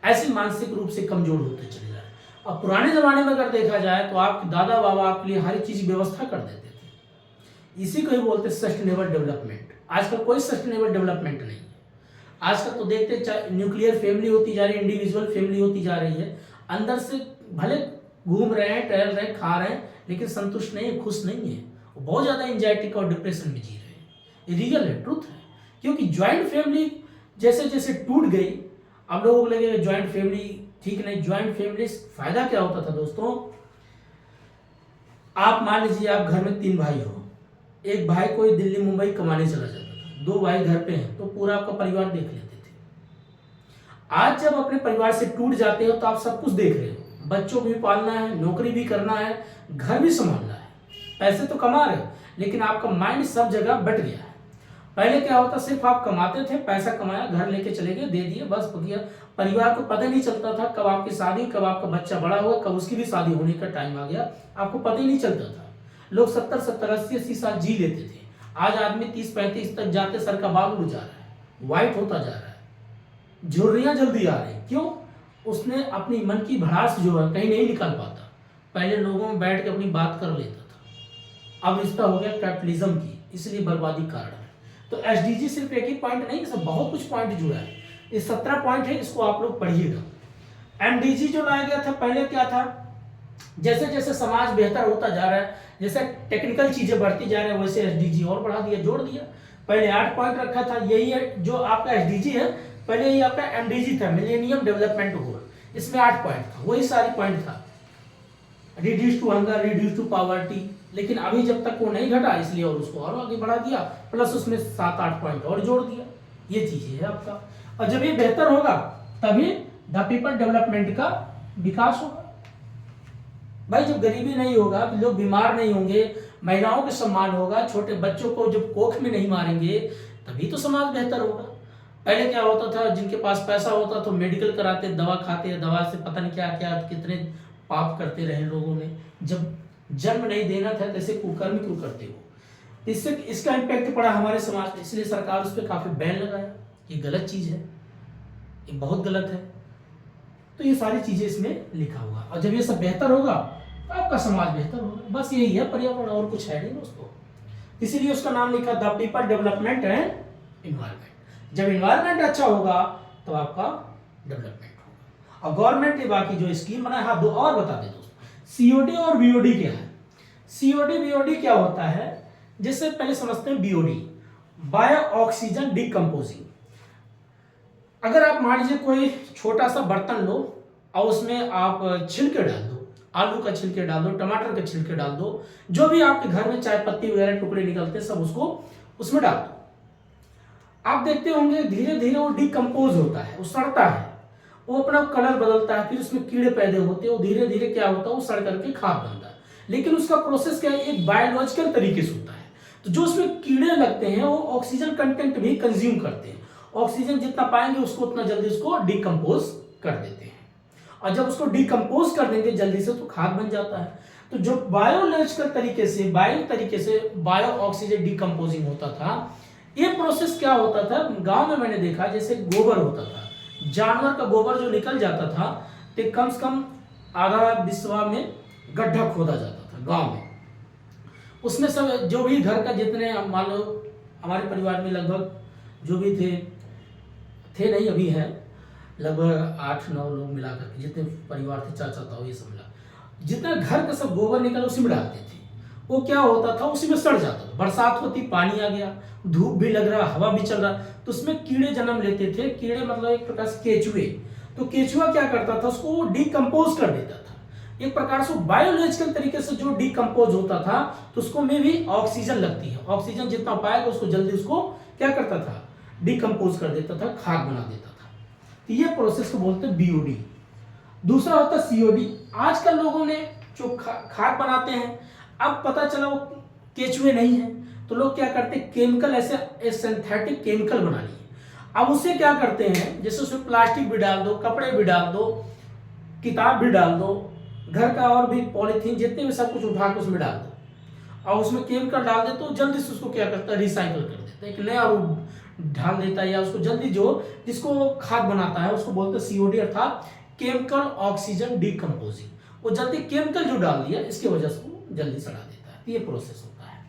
ऐसे मानसिक रूप से कमजोर होते चले जाए। अब पुराने जमाने में अगर देखा जाए तो आपके दादा बाबा आपके लिए हर चीज व्यवस्था कर देते थे। इसी को ही बोलते सस्टेनेबल डेवलपमेंट। आजकल कोई सस्टेनेबल डेवलपमेंट नहीं है। आजकल तो देखते न्यूक्लियर फैमिली होती जा रही है, इंडिविजुअल फैमिली होती जा रही है। अंदर से भले घूम रहे हैं, टहल रहे हैं, खा रहे हैं, लेकिन संतुष्ट नहीं है, खुश नहीं है। वो बहुत ज्यादा एंजाइटी और डिप्रेशन में जी रहे हैं। ये रियल है, ट्रुथ है। क्योंकि ज्वाइंट फैमिली जैसे जैसे टूट गई, अब लोगों को लगेगा ज्वाइंट फैमिली ठीक नहीं। ज्वाइंट फैमिली फायदा क्या होता था दोस्तों, आप मान लीजिए आप घर में 3 भाई हो, एक भाई कोई दिल्ली मुंबई कमाने चला जाता था, 2 भाई घर पे हैं, तो पूरा आपका परिवार देख लेते थे। आज जब अपने परिवार से टूट जाते हो तो आप सब कुछ देख रहे हो, बच्चों को भी पालना है, नौकरी भी करना है, घर भी संभालना है, पैसे तो कमा रहे हो, लेकिन आपका माइंड सब जगह बट गया है। पहले क्या होता, सिर्फ आप कमाते थे, पैसा कमाया, घर लेके चले गए, दे दिए, बस हो गया। परिवार को पता नहीं चलता था कब आपकी शादी, कब आपका बच्चा बड़ा हुआ, कब उसकी भी शादी होने का टाइम आ गया, आपको पता ही नहीं चलता था। लोग 70-70, 80-80 साल जी लेते थे। आज आदमी 30-35 तक जाते सर का बाल उड़ जा रहा है, व्हाइट होता जा रहा है, झुर्रियां जल्दी आ रही। क्यों? उसने अपनी मन की भड़ास जो है कहीं नहीं निकाल पाता। पहले लोगों में बैठ के अपनी बात कर लेता था, अब रिश्ता हो गया कैपिटलिज्म की, इसलिए बर्बादी कारण है। तो एसडीजी सिर्फ एक ही पॉइंट नहीं, इसमें बहुत कुछ पॉइंट जुड़ा है। ये 17 पॉइंट है, इसको आप लोग पढ़िएगा। एमडीजी जो लाया गया था, पहले क्या था, जैसे जैसे समाज बेहतर होता जा रहा है, जैसे टेक्निकल चीजें बढ़ती जा रही है, वैसे एसडीजी और बढ़ा दिया, जोड़ दिया। पहले 8 पॉइंट रखा था, यही है जो आपका एसडीजी है। पहले ये आपका एमडीजी था, मिलेनियम डेवलपमेंट गोल, इसमें 8 पॉइंट था, वही सारी पॉइंट था। Reduce to hunger, reduce to poverty, लेकिन अभी जब तक वो नहीं घटा इसलिए और उसको और आगे बढ़ा दिया, प्लस उसमें 7-8 पॉइंट और जोड़ दिया। ये चीजें है आपका। और जब ये बेहतर होगा तभी द पीपल डेवलपमेंट का विकास होगा। भाई जब गरीबी नहीं होगा, लोग बीमार नहीं होंगे, महिलाओं का सम्मान होगा, छोटे बच्चों को जब कोख में नहीं मारेंगे, तभी तो समाज बेहतर होगा। पहले क्या होता था, जिनके पास पैसा होता तो मेडिकल कराते, दवा खाते, दवा से पता नहीं क्या क्या कितने पाप करते रहे लोगों ने। जब जन्म नहीं देना था तैसे कुकर्म क्यों करते हो। इससे इसका इम्पैक्ट पड़ा हमारे समाज में, इसलिए सरकार उस पर काफी बैन लगाया। ये गलत चीज है, ये बहुत गलत है। तो ये सारी चीजें इसमें लिखा हुआ, और जब ये सब बेहतर होगा तो आपका समाज बेहतर होगा। बस यही है पर्यावरण, और कुछ है नहीं दोस्तों। इसीलिए उसका नाम लिखा the people development and environment. जब इन्वायरमेंट अच्छा होगा तो आपका डेवलपमेंट होगा। और गवर्नमेंट ने बाकी जो स्कीम बनाए, हाँ दो और बता दे दोस्तों, सीओडी और बीओडी क्या है। सीओडी बीओडी क्या होता है, जिससे पहले समझते हैं बीओडी, बायो ऑक्सीजन डिकम्पोजिंग। अगर आप मान लीजिए कोई छोटा सा बर्तन लो और उसमें आप छिलके डाल दो, आलू का छिलके डाल दो, टमाटर के छिलके डाल दो, जो भी आपके घर में चाय पत्ती वगैरह टुकड़े निकलते हैं सब उसको उसमें डाल दो। आप देखते होंगे धीरे धीरे वो डिकम्पोज होता है, वो सड़ता है, वो अपना कलर बदलता है, फिर उसमें कीड़े पैदा होते हैं, वो धीरे धीरे क्या होता है, वो सड़ करके खाद बनता है। लेकिन उसका प्रोसेस क्या है, एक बायोलॉजिकल तरीके से होता है। तो जो उसमें कीड़े लगते हैं वो ऑक्सीजन कंटेंट भी कंज्यूम करते हैं, ऑक्सीजन जितना पाएंगे उसको उतना जल्दी उसको डिकम्पोज कर देते हैं, और जब उसको डिकम्पोज कर देंगे जल्दी से तो खाद बन जाता है। तो जो बायोलॉजिकल तरीके से बायो ऑक्सीजन डिकम्पोजिंग होता था, ये प्रोसेस क्या होता था, गांव में मैंने देखा जैसे गोबर होता था, जानवर का गोबर जो निकल जाता था तो कम से कम आधा बिस्वा में गड्ढा खोदा जाता था गांव में। उसमें सब जो भी घर का जितने मान लो हमारे परिवार में लगभग जो भी थे नहीं अभी हैं, लगभग 8-9 लोग मिलाकर के जितने परिवार थे, चाचा ताऊ ये सब मिला, जितना घर का सब गोबर निकला उसी में डालते थे। वो क्या होता था, उसी में सड़ जाता था। बरसात होती, पानी आ गया, धूप भी लग रहा, हवा भी चल रहा, तो उसमें कीड़े जन्म लेते थे। कीड़े मतलब एक प्रकार से केचुए। तो केचुआ क्या करता था, उसको डिकम्पोज कर देता था। एक प्रकार से बायोलॉजिकल तरीके से जो डिकम्पोज होता था तो उसको में भी ऑक्सीजन लगती है, ऑक्सीजन जितना पाएगा उसको जल्दी उसको क्या करता था, डिकम्पोज कर देता था, खाद बना देता था। तो ये प्रोसेस को बोलते हैं बीओडी। दूसरा होता है सीओडी। आजकल लोगों ने जो खाद बनाते हैं, अब पता चला वो केचुए नहीं है, तो लोग क्या करते हैं, केमिकल ऐसे सिंथेटिक केमिकल बना लिए, अब उससे क्या करते हैं, जैसे उसमें प्लास्टिक भी डाल दो, कपड़े भी डाल दो, किताब भी डाल दो, घर का और भी पॉलीथीन जितने भी सब कुछ उठा के उसमें डाल दो और उसमें केमिकल डाल दे तो जल्दी से उसको क्या करता है, रिसाइकल कर देता है, एक नया रूप ढाल देता है, या उसको जल्दी जो जिसको खाद बनाता है उसको बोलते हैं सीओडी अर्थात केमिकल ऑक्सीजन डिकम्पोजिंग। वो जल्दी केमिकल जो डाल दिया इसकी वजह से वो जल्दी सड़ा देता है। ये प्रोसेस होता है।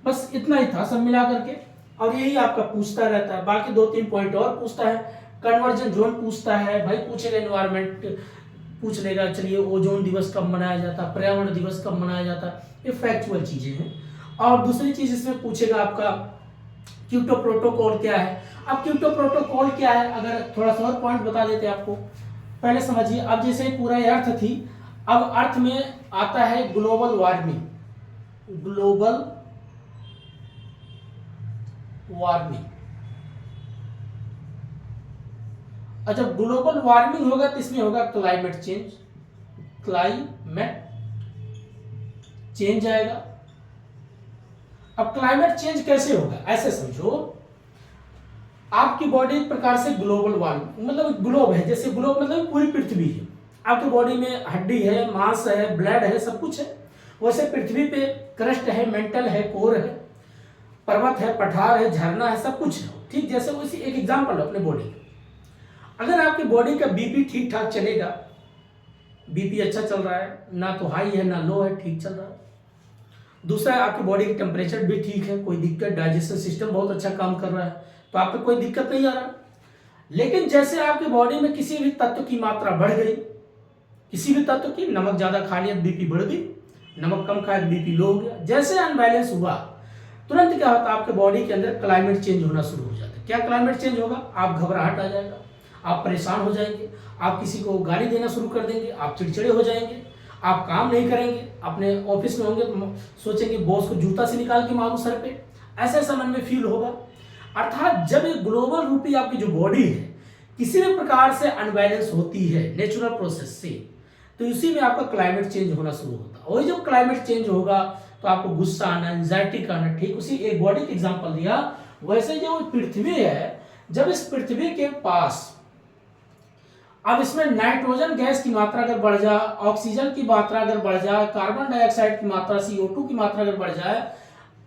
बस इतना ही था सब मिला करके, और यही आपका पूछता रहता है। बाकी 2-3 पॉइंट और पूछता है, कन्वर्जन जोन पूछता है, भाई पूछेगा एनवायरमेंट पूछ लेगा, चलिए ओजोन दिवस कब मनाया जाता है, पर्यावरण दिवस कब मनाया जाता है, ये फैक्चुअल चीजें हैं। और दूसरी चीज इसमें पूछेगा आपका क्योटो प्रोटोकॉल क्या है। अब क्योटो प्रोटोकॉल क्या है, अगर थोड़ा सा और पॉइंट बता देते आपको, पहले समझिए। अब जैसे पूरा अर्थ थी, अब अर्थ में आता है ग्लोबल वार्मिंग। ग्लोबल वार्मिंग, और जब ग्लोबल वार्मिंग होगा तो इसमें होगा क्लाइमेट चेंज। क्लाइमेट चेंज आएगा। अब क्लाइमेट चेंज कैसे होगा, ऐसे समझो, आपकी बॉडी एक प्रकार से ग्लोबल वार्मिंग, मतलब ग्लोब है, जैसे ग्लोब मतलब पूरी पृथ्वी है। आपकी बॉडी में हड्डी है, मांस है, ब्लड है, सब कुछ है। वैसे पृथ्वी पे क्रस्ट है, मेंटल है, कोर है, पर्वत है, पठार है, झरना है, सब कुछ है। ठीक, जैसे उसी एक एग्जांपल लो अपने बॉडी का। अगर आपकी बॉडी का बीपी ठीक ठाक चलेगा, बीपी अच्छा चल रहा है, ना तो हाई है ना लो है, ठीक चल रहा है। दूसरा, आपकी बॉडी की टेम्परेचर भी ठीक है, कोई दिक्कत, डाइजेशन सिस्टम बहुत अच्छा काम कर रहा है, तो आपको कोई दिक्कत नहीं आ रहा। लेकिन जैसे आपकी बॉडी में किसी भी तत्व की मात्रा बढ़ गई, किसी भी तत्व की, नमक ज्यादा खा लिया बीपी बढ़ गई, नमक कम खाया बीपी लो हो गया, जैसे अनबैलेंस हुआ तुरंत क्या होता है, आपके बॉडी के अंदर क्लाइमेट चेंज होना शुरू हो जाता है। क्या क्लाइमेट चेंज होगा, आप घबराहट आ जाएगा, आप परेशान हो जाएंगे, आप किसी को गाली देना शुरू कर देंगे, आप चिड़चिड़े हो जाएंगे, आप काम नहीं करेंगे, अपने ऑफिस में होंगे तो सोचेंगे बॉस को जूता से निकाल के मारूं सर पे, ऐसा ऐसा मन में फील होगा। अर्थात जब ये ग्लोबल रूपी आपकी जो बॉडी है किसी भी प्रकार से अनबैलेंस होती है नेचुरल प्रोसेस से, तो इसी में आपका क्लाइमेट चेंज होना शुरू होता है। वही जब क्लाइमेट चेंज होगा तो आपको गुस्सा आना, एंजाइटी का आना, ठीक उसी एक बॉडी का एग्जांपल दिया। वैसे जो पृथ्वी है, जब इस पृथ्वी के पास अब इसमें नाइट्रोजन गैस की मात्रा अगर बढ़ जाए, ऑक्सीजन की मात्रा अगर बढ़ जाए, कार्बन डाइऑक्साइड की मात्रा, CO2 की मात्रा अगर बढ़ जाए,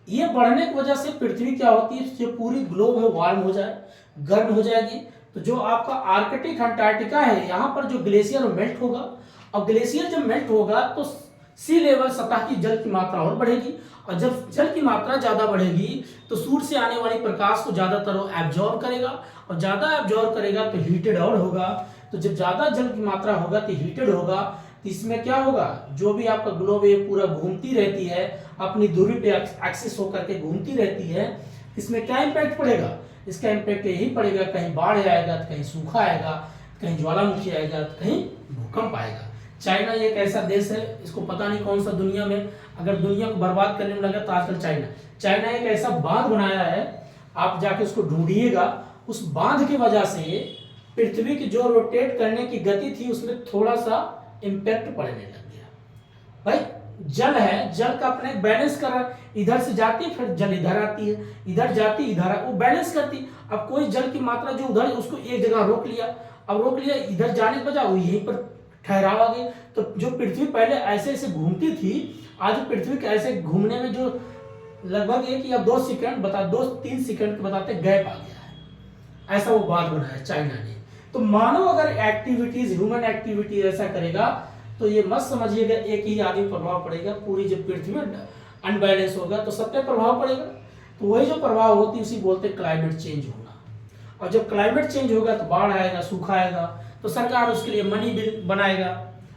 ये बढ़ने की वजह से पृथ्वी क्या होती है, जो पूरी ग्लोब है वार्म हो जाए, गर्म हो जाएगी। तो जो आपका आर्कटिक अंटार्कटिका है, यहाँ पर जो ग्लेशियर मेल्ट होगा, और ग्लेशियर जब मेल्ट होगा तो सी लेवल, सतह की जल की मात्रा और बढ़ेगी, और जब जल की मात्रा ज्यादा बढ़ेगी तो सूर्य से आने वाली प्रकाश को ज्यादातर वो एब्जॉर्ब करेगा, और ज्यादा एब्जॉर्ब करेगा तो हीटेड और होगा। तो जब ज्यादा जल की मात्रा होगा तो हीटेड होगा, तो इसमें क्या होगा, जो भी आपका ग्लोब है पूरा घूमती रहती है, अपनी दूरी पे एक्सिस होकर के घूमती रहती है, इसमें क्या इंपैक्ट पड़ेगा, इसका इंपैक्ट यही पड़ेगा, कहीं बाढ़ आएगा तो कहीं सूखा आएगा, कहीं ज्वालामुखी आएगा तो कहीं भूकंप आएगा। चाइना एक ऐसा देश है, इसको पता नहीं कौन सा दुनिया में, अगर दुनिया को बर्बाद करने में लगा तो आजकल चाइना एक ऐसा बांध बनाया है, आप जाके उसको ढूंढिएगा। उस बांध की वजह से पृथ्वी की जो रोटेट करने की गति थी उसमें थोड़ा सा इंपैक्ट पड़ने लग गया। भाई जल है, जल का अपने बैलेंस कर रहा, इधर से जाती फिर जल इधर आती है, इधर जाती इधर, वो बैलेंस करती। अब कोई जल की मात्रा जो उधर उसको एक जगह रोक लिया, अब रोक लिया, इधर जाने के बजाय वो यहीं पर ठहराव आ गई। तो जो पृथ्वी पहले ऐसे ऐसे घूमती थी, आज पृथ्वी के ऐसे घूमने में जो लगभग 1 या 2 सेकंड 2-3 सेकंड के बताते गैप आ गया है, ऐसा वो बात बनाया चाइना ने। तो मानो अगर एक्टिविटीज, ह्यूमन एक्टिविटी ऐसा करेगा तो ये मत समझिएगा एक ही आदमी प्रभाव पड़ेगा, पूरी जब पृथ्वी अनबैलेंस होगा तो सब पे प्रभाव पड़ेगा। तो वही जो प्रभाव होती है उसी बोलते क्लाइमेट चेंज होना। और जब क्लाइमेट चेंज होगा तो बाढ़ आएगा, सूखा आएगा, तो सरकार उसके लिए मनी बिल बनाएगा,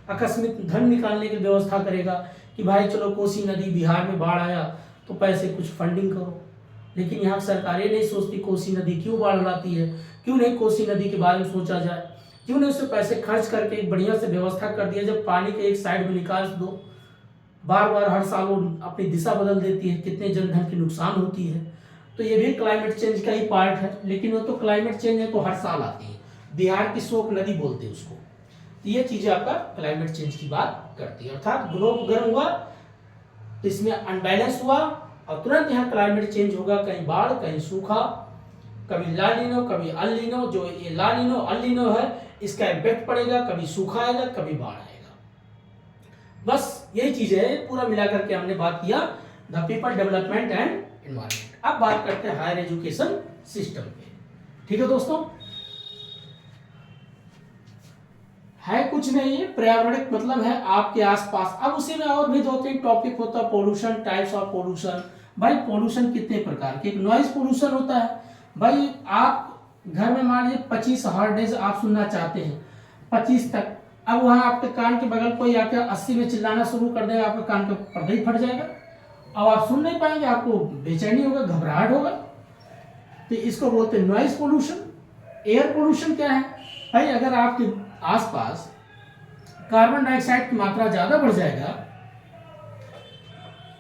आकस्मिक धन निकालने की व्यवस्था करेगा कि भाई चलो कोसी नदी बिहार में बाढ़ आया तो पैसे कुछ फंडिंग करो। लेकिन यहाँ सरकार ये नहीं सोचती कोसी नदी क्यों बाढ़ लाती है, क्यों नहीं कोसी नदी के बारे में सोचा जाए, क्यों नहीं उससे पैसे खर्च करके एक बढ़िया से व्यवस्था कर दिया, जब पानी के एक साइड में निकाल दो, बार बार हर साल वो अपनी दिशा बदल देती है, कितने जनधन की नुकसान होती है। तो ये भी क्लाइमेट चेंज का ही पार्ट है, लेकिन वो तो क्लाइमेट चेंज है तो हर साल आती है, बिहार की शोक नदी बोलते हैं उसको। तो ये चीजें आपका क्लाइमेट चेंज की बात करती है, अर्थात ग्लोब गर्म हुआ तो इसमें अनबैलेंस हुआ और तुरंत यहाँ क्लाइमेट चेंज होगा, कहीं बाढ़ कहीं सूखा, कभी ला लीनो कभी अल लीनो। जो ये ला लीनो अल लीनो है इसका इम्पैक्ट पड़ेगा, कभी सूखा आएगा कभी बाढ़ आएगा। बस यही चीज है, पूरा मिला करके हमने बात किया the people development and environment. अब बात करते हैं हायर एजुकेशन सिस्टम पे। ठीक है दोस्तों, है कुछ नहीं है, पर्यावरणिक मतलब है आपके आसपास। अब उसी में और भी 2-3 टॉपिक होता है, पोल्यूशन, टाइप्स ऑफ पोल्यूशन। भाई पोल्यूशन कितने प्रकार के, एक नॉइज पोल्यूशन होता है। भाई आप घर में मान लीजिए 25 हर्ट्ज आप सुनना चाहते हैं, 25 तक। अब वहां आपके कान के बगल कोई आके 80 में चिल्लाना शुरू कर देगा, आपके कान का पर्दा ही फट जाएगा। अब आप सुन नहीं पाएंगे, आपको बेचैनी होगा, घबराहट होगा। तो इसको बोलते हैं नॉइज पोल्यूशन। एयर पोल्यूशन क्या है, भाई अगर आपके आसपास कार्बन डाइऑक्साइड की मात्रा ज्यादा बढ़ जाएगा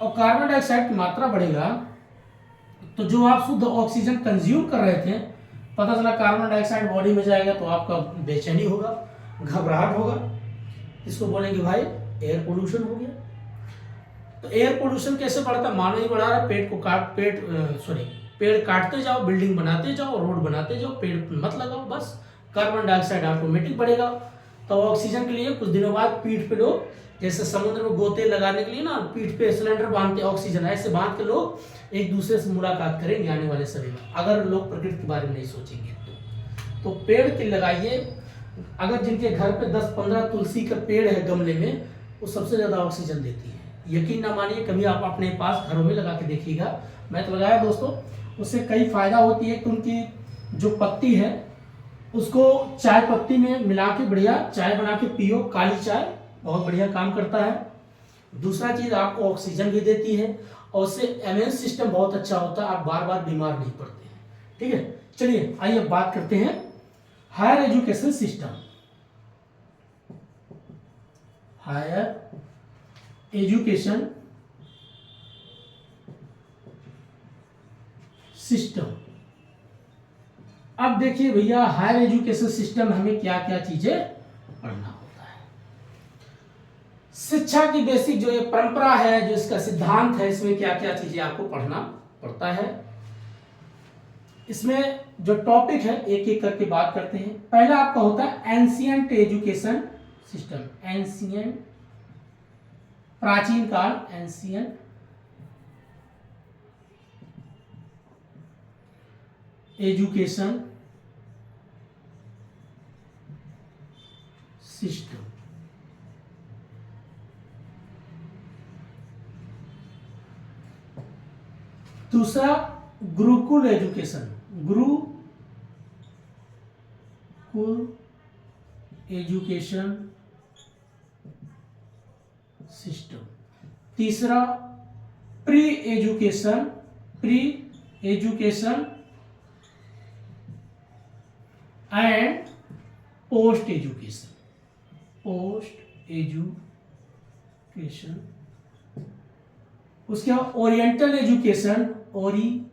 और कार्बन डाइऑक्साइड की मात्रा बढ़ेगा तो जो आप शुद्ध ऑक्सीजन कंज्यूम कर रहे थे, पता चला कार्बन डाइऑक्साइड बॉडी में जाएगा तो आपका बेचैनी होगा, घबराहट होगा। इसको बोलेंगे भाई एयर पोल्यूशन हो गया। तो एयर पोल्यूशन कैसे बढ़ता है, मानव ही बढ़ा रहा है। पेड़ काटते जाओ, बिल्डिंग बनाते जाओ, रोड बनाते जाओ, पेड़ मत लगाओ, बस कार्बन डाइऑक्साइड ऑटोमेटिक बढ़ेगा। तो ऑक्सीजन के लिए कुछ दिनों बाद पीठ पे लोग, जैसे समुद्र में गोते लगाने के लिए ना पीठ पे सिलेंडर बांधते ऑक्सीजन, ऐसे बांध के लोग एक दूसरे से मुलाकात करेंगे आने वाले समय में, अगर लोग प्रकृति के बारे में नहीं सोचेंगे तो पेड़ के लगाइए। अगर जिनके घर पे 10-15 तुलसी का पेड़ है गमले में, वो सबसे ज्यादा ऑक्सीजन देती है। यकीन ना मानिए, कभी आप अपने पास घरों में लगा के देखिएगा। मैं तो लगाया दोस्तों, उससे कई फायदा होती है कि उनकी जो पत्ती है उसको चाय पत्ती में मिला के बढ़िया चाय बना के पियो, काली चाय, बहुत बढ़िया काम करता है। दूसरा चीज आपको ऑक्सीजन भी देती है और उससे इम्यून सिस्टम बहुत अच्छा होता है, आप बार बार बीमार नहीं पड़ते हैं। ठीक है, चलिए आइए बात करते हैं higher education system. Higher education system. अब देखिए भैया, हायर एजुकेशन सिस्टम में हमें क्या क्या चीजें पढ़ना होता है। शिक्षा की बेसिक जो ये परंपरा है, जो इसका सिद्धांत है, इसमें क्या क्या चीजें आपको पढ़ना पड़ता है। इसमें जो टॉपिक है एक एक करके बात करते हैं। पहला आपका होता है एंशियंट एजुकेशन सिस्टम। एंशियंट, प्राचीन काल, एंशियंट एजुकेशन सिस्टम। दूसरा gurukul education, gurukul education system. तीसरा pre education and post education. उसके बाद oriental education, oriental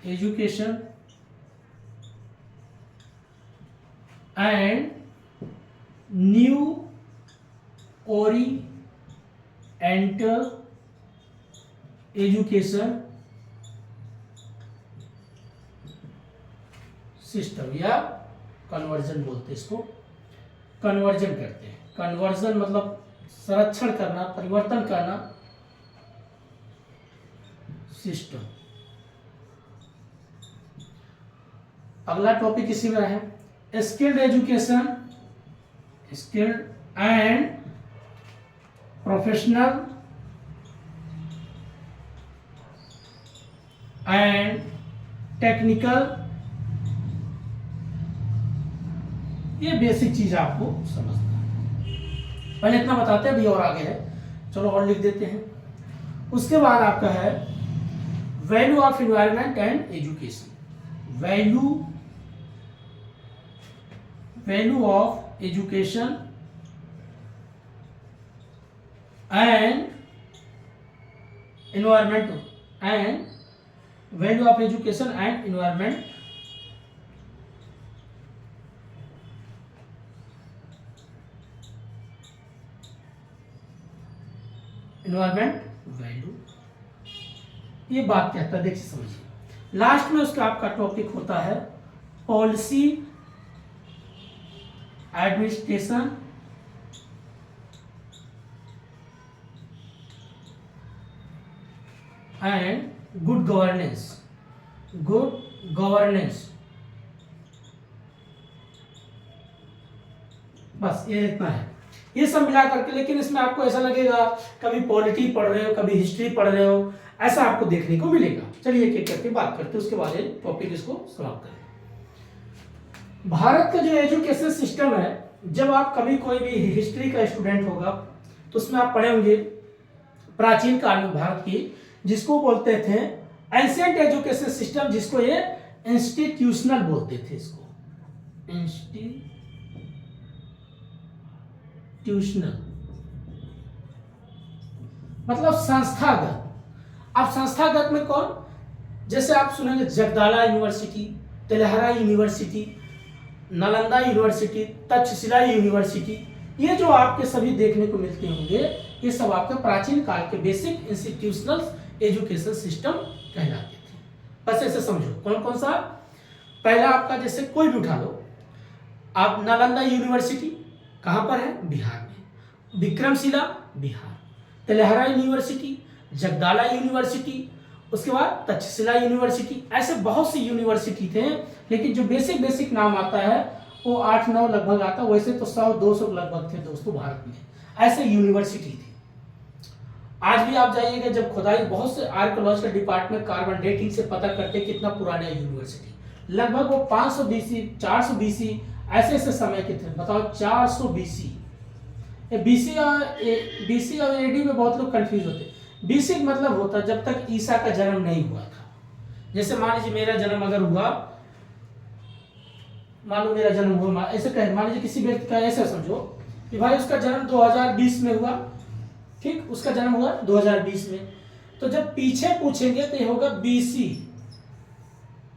education and new oriental education system, या कन्वर्जन बोलते हैं इसको। कन्वर्जन करते हैं, कन्वर्जन मतलब संरक्षण करना, परिवर्तन करना, सिस्टम। अगला टॉपिक इसी में है skilled education, skilled and professional and technical. ये बेसिक चीज आपको समझना है। पहले इतना बताते हैं, अभी और आगे है, चलो और लिख देते हैं। उसके बाद आपका है value of environment and education. Value of education and environment and value of education and environment. Environment value. ये बात कहता है, देखिए समझिए। लास्ट में उसका आपका टॉपिक होता है policy administration and good governance. Good governance, बस ये इतना है, ये सब मिला करके। लेकिन इसमें आपको ऐसा लगेगा कभी पॉलिटी पढ़ रहे हो, कभी हिस्ट्री पढ़ रहे हो, ऐसा आपको देखने को मिलेगा। चलिए एक एक करके बात करते हैं, उसके बाद टॉपिक इसको समाप्त करें। भारत का जो एजुकेशन सिस्टम है, जब आप कभी कोई भी हिस्ट्री का स्टूडेंट होगा तो उसमें आप पढ़े होंगे प्राचीन काल में भारत की, जिसको बोलते थे एंशिएंट एजुकेशन सिस्टम, जिसको ये इंस्टीट्यूशनल बोलते थे। इसको इंस्टीट्यूशनल मतलब संस्थागत। अब संस्थागत में कौन, जैसे आप सुनेंगे Jagdala university, Telhara university, Nalanda university, Takshashila university, ये जो आपके सभी देखने को मिलते होंगे, ये सब आपके प्राचीन काल के बेसिक इंस्टीट्यूशनल एजुकेशन सिस्टम कहलाते थे। बस ऐसे समझो कौन कौन सा। पहला आपका जैसे कोई भी उठा लो, आप नालंदा यूनिवर्सिटी कहाँ पर है, बिहार में। विक्रमशिला बिहार, तेलहरा यूनिवर्सिटी, जगदाला यूनिवर्सिटी, उसके बाद तक्षशिला यूनिवर्सिटी, ऐसे बहुत सी यूनिवर्सिटी थे। लेकिन जो बेसिक बेसिक नाम आता है वो 8-9 लगभग आता है, वैसे तो 100-200 लगभग थे दोस्तों भारत में, ऐसे यूनिवर्सिटी थी। आज भी आप जाइएगा, जब खुदाई बहुत से आर्कियोलॉजिकल डिपार्टमेंट कार्बन डेटिंग से पता करते हैं कितना पुराना है यूनिवर्सिटी, लगभग वो 500 बीसी 400 बीसी ऐसे ऐसे समय के थे। बताओ 400 बीसी, बीसी और एडी में बहुत लोग कंफ्यूज होते हैं। बीसी मतलब होता जब तक ईसा का जन्म नहीं हुआ था। जैसे मान लीजिए मेरा जन्म अगर हुआ, मान लो मेरा जन्म हुआ, ऐसे कहे, मान लीजिए किसी व्यक्ति का ऐसा समझो कि भाई उसका जन्म 2020 में हुआ, ठीक, उसका जन्म हुआ 2020 में, तो जब पीछे पूछेंगे तो ये होगा बीसी,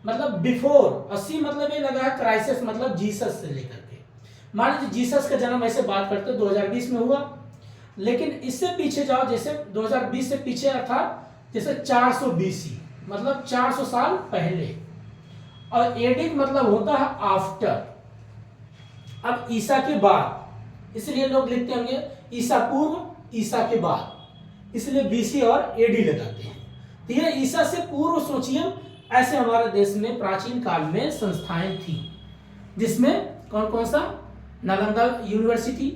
मतलब बिफोर। 80 मतलब ये लगा है क्राइसिस, मतलब जीसस से लेकर के। मान लीजिए जीसस का जन्म ऐसे बात करते 2020 में हुआ, लेकिन इससे पीछे जाओ, जैसे 2020 से पीछे अर्थात जैसे 400 बीसी, मतलब 400 साल पहले। और एडिक मतलब होता है आफ्टर, अब ईसा के बाद, इसलिए लोग लिखते होंगे ईसा पूर्व, ईसा के बाद, इसलिए बीसी और एडी लगाते हैं। तो ये ईसा से पूर्व सोचिए, ऐसे हमारे देश में प्राचीन काल में संस्थाएं थी, जिसमें कौन कौन सा, Nalanda university,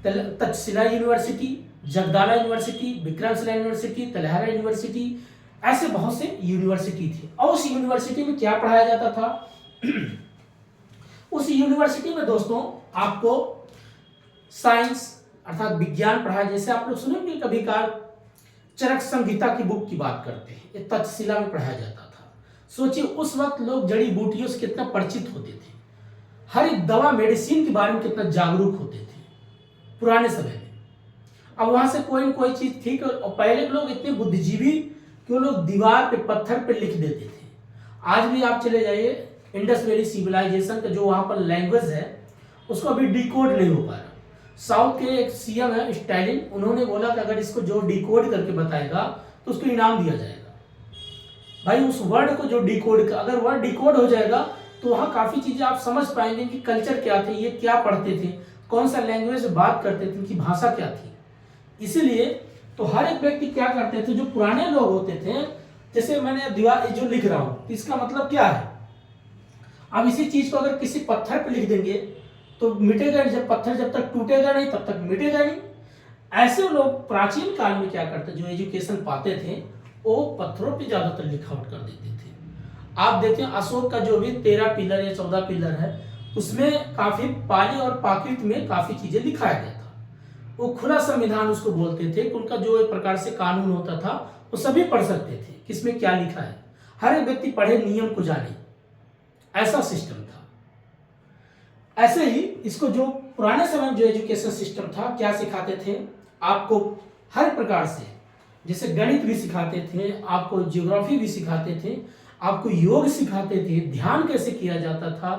Takshashila university, Jagdala university, Vikramshila university, Telhara university, ऐसे बहुत से यूनिवर्सिटी थी। और उस यूनिवर्सिटी में क्या पढ़ाया जाता था उस यूनिवर्सिटी में दोस्तों आपको साइंस अर्थात विज्ञान पढ़ाया। जैसे आप लोग सुनेंगे कभी काल चरक संहिता की बुक की बात करते हैं, ये तक्षशिला में पढ़ाया जाता था। सोचिए उस वक्त लोग जड़ी बूटियों से कितना परिचित होते थे, हर एक दवा मेडिसिन के बारे में कितना जागरूक होते थे पुराने समय में। अब वहां से कोई न कोई चीज ठीक, और पहले के लोग इतने बुद्धिजीवी कि वो लोग दीवार पे पत्थर पे लिख देते थे। आज भी आप चले जाइए इंडस वैली सिविलाइजेशन का जो वहां पर लैंग्वेज है उसको अभी डिकोड नहीं हो पा रहा। साउथ के एक सीएम है स्टालिन, उन्होंने बोला कि अगर इसको जो डिकोड करके बताएगा तो उसको इनाम दिया जाएगा। भाई उस वर्ड को जो डिकोड, अगर वर्ड डिकोड हो जाएगा तो वहाँ काफी चीजें आप समझ पाएंगे कि कल्चर क्या थे, ये क्या पढ़ते थे, कौन सा लैंग्वेज बात करते थे, उनकी भाषा क्या थी। इसीलिए तो हर एक व्यक्ति क्या करते थे, जो पुराने लोग होते थे, जैसे मैंने दीवार जो लिख रहा हूँ इसका मतलब क्या है। अब इसी चीज को अगर किसी पत्थर पर लिख देंगे तो मिटेगा, जब पत्थर जब तक टूटेगा नहीं तब तक मिटेगा नहीं। ऐसे लोग प्राचीन काल में क्या करते, जो एजुकेशन पाते थे वो पत्थरों पे ज्यादातर लिखावट कर देते थे। आप देखें अशोक का जो भी 13 पिलर या 14 पिलर है, उसमें काफी पाली और प्राकृत में काफी चीजें लिखाया गया था। वो खुला संविधान उसको बोलते थे, उनका जो एक प्रकार से कानून होता था वो सभी पढ़ सकते थे किसमें क्या लिखा है, हर एक व्यक्ति पढ़े नियम को जाने, ऐसा सिस्टम था। ऐसे ही इसको जो पुराने समय में जो एजुकेशन सिस्टम था क्या सिखाते थे आपको, हर प्रकार से, जैसे गणित भी सिखाते थे, आपको ज्योग्राफी भी सिखाते थे, आपको योग सिखाते थे, ध्यान कैसे किया जाता था,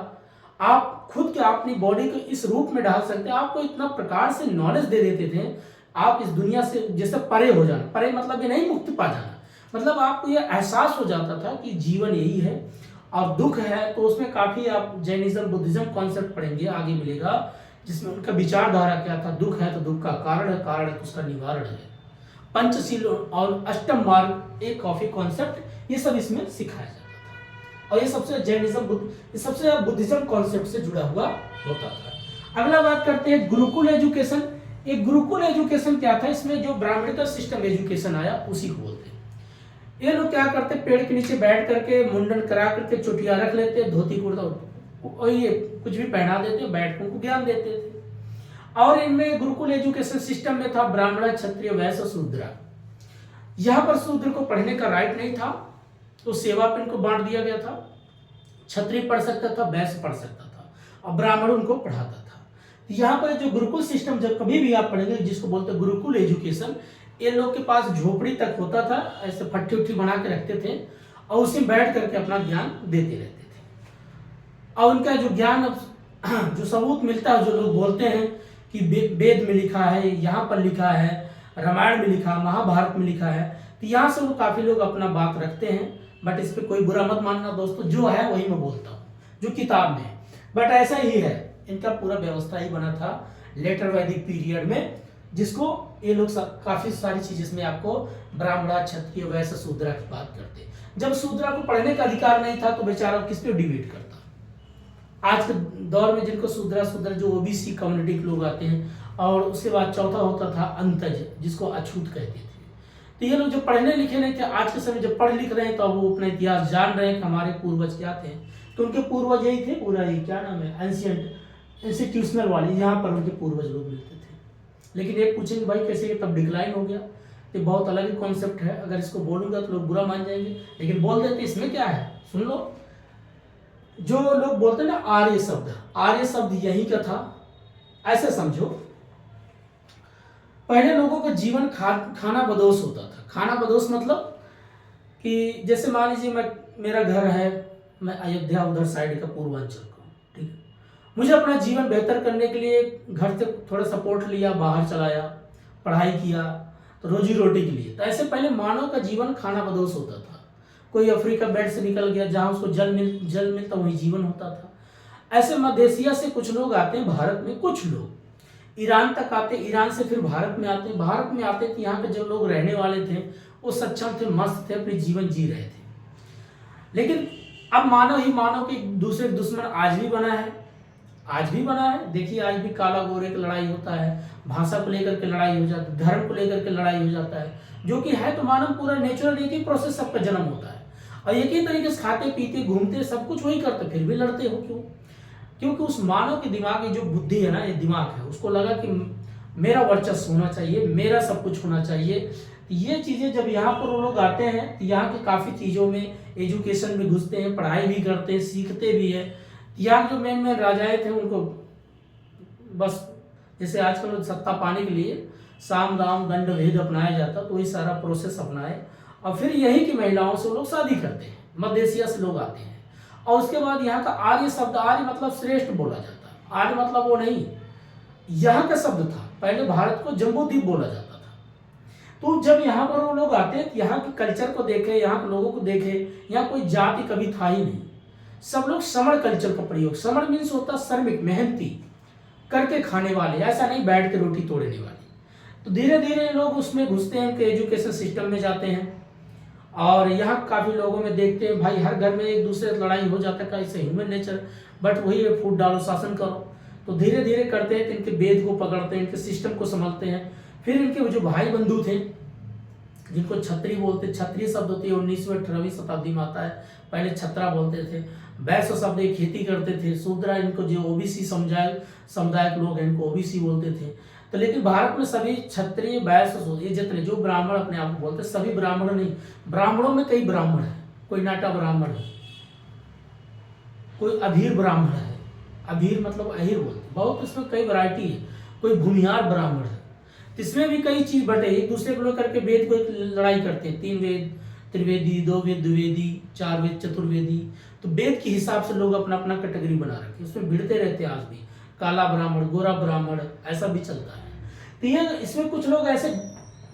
आप खुद के अपनी बॉडी को इस रूप में ढाल सकते हैं, आपको इतना प्रकार से नॉलेज दे देते थे। आप इस दुनिया से जैसे परे हो जाना, परे मतलब ये नहीं मुक्त पा जाना, मतलब आपको ये एहसास हो जाता था कि जीवन यही है, और दुख है तो उसमें काफी आप जैनिज्म बुद्धिज्म कॉन्सेप्ट पढ़ेंगे, आगे मिलेगा, जिसमें उनका विचारधारा क्या था। दुख है तो दुख का कारण है, कारण है तो उसका निवारण है। पंचशील और अष्टम मार्ग, एक कॉफी कॉन्सेप्ट, ये सब इसमें सिखाया जाता था, और ये सबसे ये सबसे बुद्धिज्म कॉन्सेप्ट से जुड़ा हुआ होता था। अगला बात करते हैं गुरुकुल एजुकेशन। एक गुरुकुल एजुकेशन क्या था, इसमें जो ब्राह्मणिकल सिस्टम एजुकेशन आया उसी को बोलते हैं। ये लोग क्या करते, पेड़ के नीचे बैठ करके मुंडन करा करके चुटिया रख लेते, धोती कुर्ता और ये कुछ भी पहना देते, बैठ कर उनको ज्ञान देते थे। और इनमें गुरुकुल एजुकेशन सिस्टम में था ब्राह्मण, क्षत्रिय, वैश्य, शूद्र। यहाँ पर शूद्र को पढ़ने का राइट नहीं था, तो सेवा पे इनको बांट दिया गया था। क्षत्रिय पढ़ सकता था, वैश्य पढ़ सकता था, और ब्राह्मण उनको पढ़ाता था। यहाँ पर जो गुरुकुल सिस्टम, जब कभी भी आप पढ़ेंगे जिसको बोलते हैं गुरुकुल एजुकेशन, ये लोग के पास झोपड़ी तक होता था, ऐसे फट्टी उट्टी बना के रखते थे, और उसी में बैठ करके अपना ज्ञान देते रहते थे। और उनका जो ज्ञान, जो सबूत मिलता है, जो लोग बोलते हैं कि वेद में लिखा है, यहाँ पर लिखा है, रामायण में लिखा, महाभारत में लिखा है, तो यहाँ से वो काफी लोग अपना बात रखते हैं। बट इस पर कोई बुरा मत मानना दोस्तों, जो है वही मैं बोलता हूँ, जो किताब में है। बट ऐसा ही है, इनका पूरा व्यवस्था ही बना था लेटर वैदिक पीरियड में, जिसको ये लोग काफी सारी चीज इसमें आपको ब्राह्मण, क्षत्रिय, वैश्य, शूद्र की बात करते। जब शूद्र को पढ़ने का अधिकार नहीं था तो बेचारा किस पे डिबेट करता। आज के दौर में जिनको शूद्र जो ओबीसी कम्युनिटी के लोग आते हैं, और उसके बाद चौथा होता था अंतज, जिसको अछूत कहते थे। तो ये लोग जो पढ़ने लिखे नहीं थे, आज के समय जब पढ़ लिख रहे हैं तो वो अपना इतिहास जान रहे हैं कि हमारे पूर्वज क्या थे। तो उनके पूर्वज यही थे, पूरा ये क्या नाम है, एंशियंट इंस्टीट्यूशनल वाले, यहाँ पर उनके पूर्वज लोग मिलते थे। लेकिन ये पूछेंगे भाई कैसे, तब डिक्लाइन हो गया। तो बहुत अलग ही कॉन्सेप्ट है, अगर इसको बोलूंगा तो लोग बुरा मान जाएंगे, लेकिन बोल देते इसमें क्या है, सुन लो। जो लोग बोलते हैं ना आर्य शब्द यही का था। ऐसे समझो, पहले लोगों का जीवन खाना बदोश होता था। खाना बदोश मतलब कि जैसे मान लीजिए मेरा घर है, मैं अयोध्या उधर साइड का पूर्वांचल का, ठीक है, मुझे अपना जीवन बेहतर करने के लिए घर से थोड़ा सपोर्ट लिया, बाहर चलाया, पढ़ाई किया, तो रोजी रोटी के लिए। तो ऐसे पहले मानव का जीवन खाना बदोश होता था। कोई अफ्रीका बेड से निकल गया, जहाँ उसको जल मिलता वही जीवन होता था। ऐसे मध्य एशिया से कुछ लोग आते हैं भारत में, कुछ लोग ईरान तक आते, ईरान से फिर भारत में आते, भारत में आते थे। यहाँ के जो लोग रहने वाले थे वो सक्षम थे, मस्त थे, अपने जीवन जी रहे थे। लेकिन अब मानव ही मानव के दूसरे दुश्मन आज भी बना है। देखिए आज भी काला गोरे की लड़ाई होता है, भाषा को लेकर के लड़ाई हो जाती है, धर्म को लेकर के लड़ाई हो जाता है, जो कि है तो मानव पूरा नेचुरल एक ही प्रोसेस, सबका जन्म होता है और एक ही तरीके से खाते पीते घूमते सब कुछ वही करते, फिर भी लड़ते हो क्यों? क्योंकि उस मानव के दिमाग की जो बुद्धि है ना, ये दिमाग है, उसको लगा कि मेरा वर्चस्व होना चाहिए, मेरा सब कुछ होना चाहिए। ये चीजें जब यहाँ पर वो लोग आते हैं तो यहाँ की काफी चीजों में एजुकेशन में घुसते हैं, पढ़ाई भी करते हैं, सीखते भी है। यहाँ जो मेन राजाएं थे उनको बस जैसे आजकल सत्ता पाने के लिए साम दाम दंड भेद अपनाया जाता, तो वही सारा प्रोसेस अपनाए और फिर यही की महिलाओं से लोग शादी करते हैं। मध्य एशिया से लोग आते हैं और उसके बाद यहाँ का आर्य शब्द, आर्य मतलब श्रेष्ठ बोला जाता है। आर्य मतलब वो नहीं, यहाँ का शब्द था, पहले भारत को जम्बूद्वीप बोला जाता था। तो जब यहाँ पर वो लोग आते हैं, यहाँ के कल्चर को देखे, यहाँ के लोगों को देखे, यहाँ कोई जाति कभी था ही नहीं, सब लोग समण कल्चर का प्रयोग, समण मीन्स होता श्रमिक, मेहनती, करके खाने वाले, ऐसा नहीं बैठ के रोटी तोड़ने वाले। तो धीरे धीरे लोग उसमें घुसते हैं, उनके एजुकेशन सिस्टम में जाते हैं और यहाँ काफी लोगों में देखते हैं भाई हर घर में एक दूसरे से लड़ाई हो जाता है, इससे ह्यूमन नेचर, बट वही फूट डालो शासन करो। तो धीरे धीरे करते हैं, तो इनके वेद को पकड़ते हैं, इनके सिस्टम को संभालते हैं। फिर इनके जो भाई बंधु थे जिनको छत्री बोलते, क्षत्रिय शब्द होती है 19वीं 18वीं शताब्दी में आता है, पहले छत्रा बोलते थे। वैश्य शब्द खेती करते थे। शूद्र इनको जो ओबीसी समुदाय के लोग हैं इनको ओबीसी बोलते थे। तो लेकिन भारत में सभी क्षत्रिय वैश्य ये जितने जो ब्राह्मण अपने आप को बोलते, सभी ब्राह्मण नहीं, ब्राह्मणों में कई ब्राह्मण है, कोई नाटा ब्राह्मण है, कोई अभीर ब्राह्मण है, अभीर मतलब अहिर बोलते, बहुत इसमें कई वैरायटी है, कोई भूमिहार ब्राह्मण है। इसमें भी कई चीज बटे, एक दूसरे को लेकर के वेद को लड़ाई करते हैं, 3 वेद त्रिवेदी, 2 वेद द्विवेदी, 4 वेद चतुर्वेदी। तो वेद के हिसाब से लोग अपना अपना कैटेगरी बना रखे, उसमें भिड़ते रहते हैं आज भी, काला ब्राह्मण, गोरा ब्राह्मण, ऐसा भी चलता है। तो ये इसमें कुछ लोग ऐसे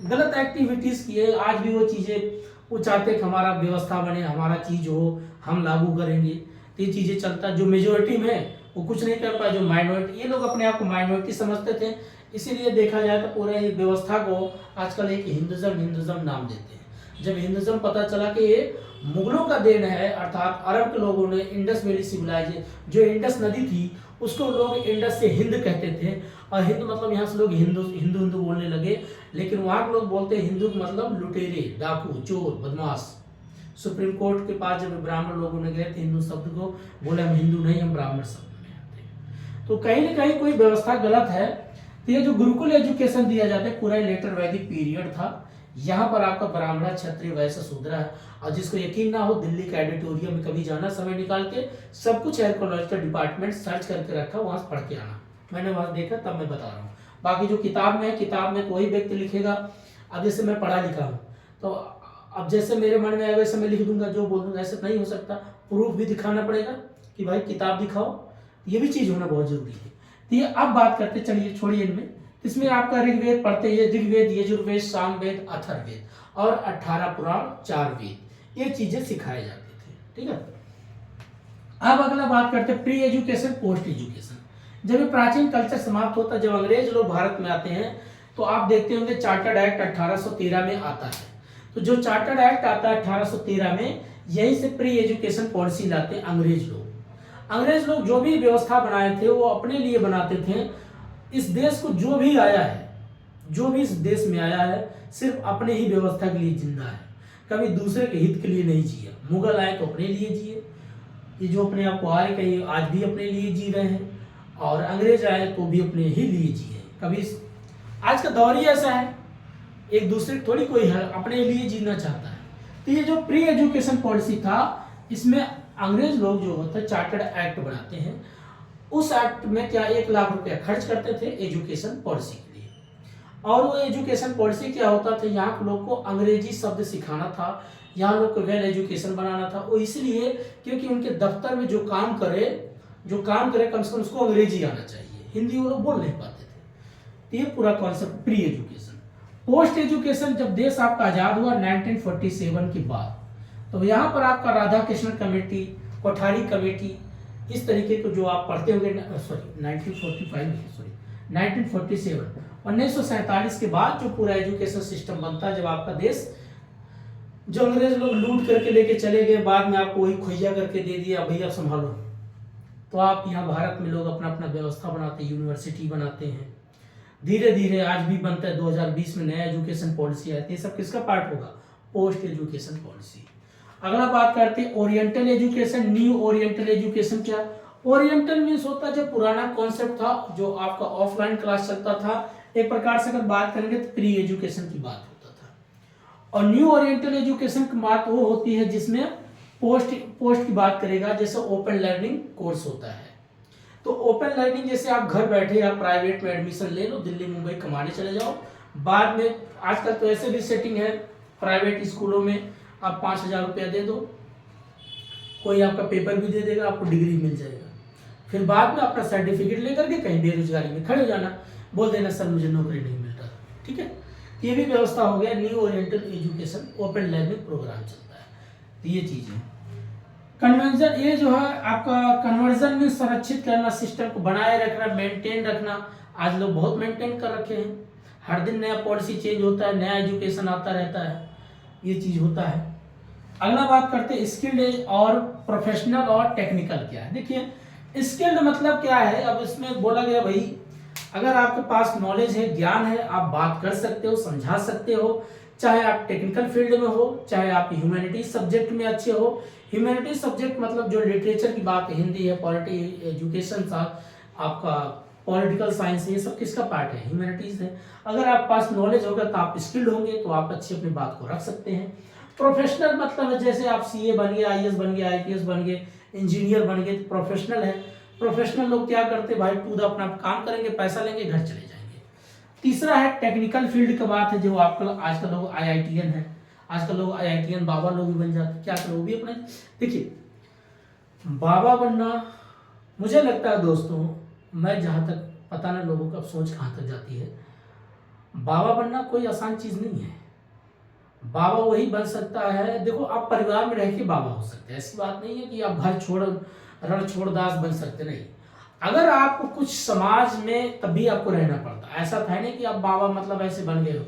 गलत एक्टिविटीज किए, आज भी वो चीजें वो चाहते हैं कि हमारा व्यवस्था बने, हमारा चीज़ हो, हम लागू करेंगे, तो ये चीज़ें चलता। जो मेजोरिटी में है वो कुछ नहीं कर पाए, जो माइनॉरिटी, ये लोग अपने आप को माइनॉरिटी समझते थे, इसीलिए देखा जाए तो पूरे ही व्यवस्था को आजकल एक हिंदुज़म नाम देते हैं। जब हिंदुज़म पता चला कि ये मुगलों का देन है, अर्थात अरब के लोगों ने इंडस वैली सिविलाइजेशन, जो इंडस नदी थी उसको लोग इंडस से हिंद कहते थे, और हिंद मतलब यहाँ से लोग हिंदू हिंदू हिंदू बोलने लगे, लेकिन वहाँ के लोग बोलते हैं हिंदू मतलब लुटेरे, डाकू, चोर, बदमाश। सुप्रीम कोर्ट के पास जब ब्राह्मण लोगों ने गए थे हिंदू शब्द को, बोले हम हिंदू नहीं, हम ब्राह्मण शब्द में आते हैं। तो कहीं ना कहीं कोई व्यवस्था गलत है। तो ये जो गुरुकुल एजुकेशन दिया जाता है पूरा लेटर वैदिक पीरियड था। यहाँ पर आपका ब्राह्मण, क्षत्रिय, वैश्य, शूद्र है, और जिसको यकीन ना हो दिल्ली के एडिटोरियम में कभी जाना, समय निकाल के सब कुछ आर्कोलॉजिकल डिपार्टमेंट सर्च करके रखा, वहां से पढ़ के आना। मैंने वहां देखा तब मैं बता रहा हूँ। बाकी जो किताब में है, किताब में तो वही व्यक्ति लिखेगा। अब जैसे मैं पढ़ा लिखा हूँ, तो अब जैसे मेरे मन में आएगा वैसे मैं लिख दूंगा, जो बोल दूंगा, ऐसा नहीं हो सकता। प्रूफ भी दिखाना पड़ेगा कि भाई किताब दिखाओ, ये भी चीज़ होना बहुत जरूरी है। तो ये अब बात करते, चलिए छोड़िए इनमें। इसमें आपका ऋग्वेद पढ़ते हैं, ऋग्वेद, यजुर्वेद, सामवेद, अथर्ववेद और 18 पुराण, 4 वेद, ये चीजें सिखाए जाते थे। ठीक है, अब अगला बात करते हैं प्री एजुकेशन, पोस्ट एजुकेशन। जब ये प्राचीन कल्चर समाप्त होता है, जब अंग्रेज लोग भारत में आते हैं, तो आप देखते होंगे चार्टर्ड एक्ट 1813 में आता है। तो जो चार्टर्ड एक्ट आता है 1813 में, यही से प्री एजुकेशन पॉलिसी लाते हैं अंग्रेज लोग। अंग्रेज लोग जो भी व्यवस्था बनाए थे वो अपने लिए बनाते थे। इस देश को जो भी आया है, जो भी इस देश में आया है, सिर्फ अपने ही व्यवस्था के लिए जिंदा है, कभी दूसरे के हित के लिए नहीं जिया। मुगल आए तो अपने लिए जिए, ये जो अपने आप को आए कहीं आज भी अपने लिए जी रहे हैं, और अंग्रेज आए तो भी अपने ही लिए जिए। कभी आज का दौर ही ऐसा है, एक दूसरे थोड़ी कोई है, अपने लिए जीना चाहता है। तो ये जो प्री एजुकेशन पॉलिसी था, इसमें अंग्रेज लोग जो होता है चार्टर्ड एक्ट बनाते हैं। उस एक्ट में क्या 1 लाख रुपया खर्च करते थे एजुकेशन पॉलिसी के लिए। और वो एजुकेशन पॉलिसी क्या होता था, यहाँ के लोग को अंग्रेजी शब्द सिखाना था, यहाँ लोग को वेल एजुकेशन बनाना था। वो इसलिए क्योंकि उनके दफ्तर में जो काम करे कम से कम उसको अंग्रेजी आना चाहिए, हिंदी वो लोग बोल नहीं पाते थे। तो ये पूरा concept pre education. Post education, जब देश आपका आजाद हुआ 1947 के बाद, तो यहाँ पर आपका राधा कृष्ण कमेटी, कोठारी कमेटी, इस तरीके को जो आप पढ़ते होंगे, 1947 के बाद जो पूरा एजुकेशन सिस्टम बनता है, जब आपका देश, जो अंग्रेज लोग लूट करके लेके चले गए, बाद में आपको वही खुइया करके दे दिया, भैया संभालो, तो आप यहाँ भारत में लोग अपना अपना व्यवस्था बनाते हैं, यूनिवर्सिटी बनाते हैं, धीरे धीरे आज भी बनता है। 2020 में नया एजुकेशन पॉलिसी आती है, सब किसका पार्ट होगा, पोस्ट एजुकेशन पॉलिसी। अगला बात करते हैं oriental education, new oriental education. क्या ओरिएंटल मीन्स होता है, जो पुराना कॉन्सेप्ट था, जो आपका ऑफलाइन क्लास चलता था, एक प्रकार से अगर बात करेंगे तो प्री एजुकेशन की बात होता था। और न्यू ओरिएंटल एजुकेशन की बात वो होती है जिसमें पोस्ट की बात करेगा, जैसे ओपन लर्निंग कोर्स होता है। तो ओपन लर्निंग जैसे आप घर बैठे आप प्राइवेट में एडमिशन ले लो, दिल्ली मुंबई कमाने चले जाओ, बाद में आजकल तो ऐसे भी सेटिंग है प्राइवेट स्कूलों में, आप 5,000 रुपया दे दो, कोई आपका पेपर भी दे देगा, आपको डिग्री मिल जाएगा। फिर बाद में अपना सर्टिफिकेट लेकर के कहीं बेरोजगारी में खड़े हो जाना, बोल देना सर मुझे नौकरी नहीं मिल रहा। ठीक है, ये भी व्यवस्था हो गया, new oriental education, open learning program चलता है। तो ये चीज़ है। कन्वर्जन, ये जो है आपका कन्वर्जन में संरक्षित करना, सिस्टम को बनाए रखना, मेंटेन रखना। आज लोग बहुत मेंटेन कर रखे हैं, हर दिन नया पॉलिसी चेंज होता है, नया एजुकेशन आता रहता है, ये चीज़ होता है। अगला बात करते हैं स्किल्ड और प्रोफेशनल और टेक्निकल क्या है। देखिए स्किल्ड मतलब क्या है, अब इसमें बोला गया भाई अगर आपके पास नॉलेज है, ज्ञान है, आप बात कर सकते हो, समझा सकते हो, चाहे आप टेक्निकल फील्ड में हो, चाहे आप ह्यूमैनिटीज सब्जेक्ट में अच्छे हो। ह्यूमैनिटीज सब्जेक्ट मतलब जो लिटरेचर की बात है, हिंदी है, पॉलिटी, एजुकेशन, आपका पॉलिटिकल साइंस, ये सब किसका पार्ट है, ह्यूमैनिटीज है। अगर आप पास नॉलेज होगा तो आप स्किल्ड होंगे, तो आप अच्छी अपनी बात को रख सकते हैं। प्रोफेशनल मतलब है जैसे आप सीए बन गए, आईएएस बन गए, आईपीएस बन गए, इंजीनियर बन गए, तो प्रोफेशनल है। प्रोफेशनल लोग क्या करते हैं भाई, खुद अपना काम करेंगे, पैसा लेंगे, घर चले जाएंगे। तीसरा है टेक्निकल फील्ड की बात है, जो आपका आजकल लोग आईआईटीएन है, आजकल लोग आईआईटीएन बाबा लोग भी बन जाते हैं, क्या करो भी अपने। देखिए बाबा बनना, मुझे लगता है दोस्तों, मैं जहाँ तक पता ना लोगों का सोच कहाँ तक जाती है, बाबा बनना कोई आसान चीज़ नहीं है। बाबा वही बन सकता है, देखो आप परिवार में रह के बाबा हो सकते हैं, ऐसी बात नहीं है कि आप घर छोड़ रण छोड़ दास बन सकते, नहीं। अगर आपको कुछ समाज में तभी आपको रहना पड़ता, ऐसा था नहीं कि आप बाबा मतलब ऐसे बन गए हो।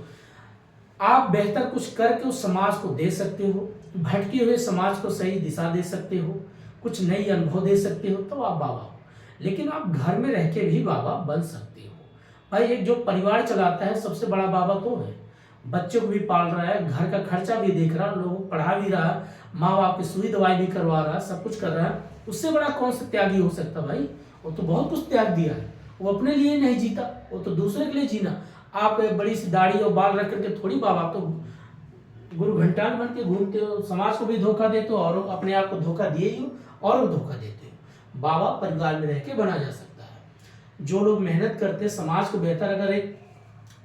आप बेहतर कुछ करके उस समाज को दे सकते हो, भटके हुए समाज को सही दिशा दे सकते हो, कुछ नई अनुभव दे सकते हो, तो आप बाबा हो। लेकिन आप घर में रह के भी बाबा बन सकते हो। भाई एक जो परिवार चलाता है सबसे बड़ा बाबा कौन है? बच्चों को भी पाल रहा है, घर का खर्चा भी देख रहा है, लोगों को पढ़ा भी रहा है, माँ बाप की सुई दवाई भी करवा रहा है, सब कुछ कर रहा है, उससे बड़ा कौन सा त्यागी हो सकता भाई? वो तो बहुत कुछ त्याग दिया है, वो अपने लिए नहीं जीता, वो तो दूसरे के लिए जीना। आप बड़ी सी दाढ़ी और बाल रख करके थोड़ी बाबा, आप तो गुरु घंटाल बन के घूमते हो, समाज को भी धोखा देते हो और अपने आप को धोखा दिए ही हो और धोखा देते हो। बाबा परिवार में रह के बना जा सकता है। जो लोग मेहनत करते हैं समाज को बेहतर, अगर एक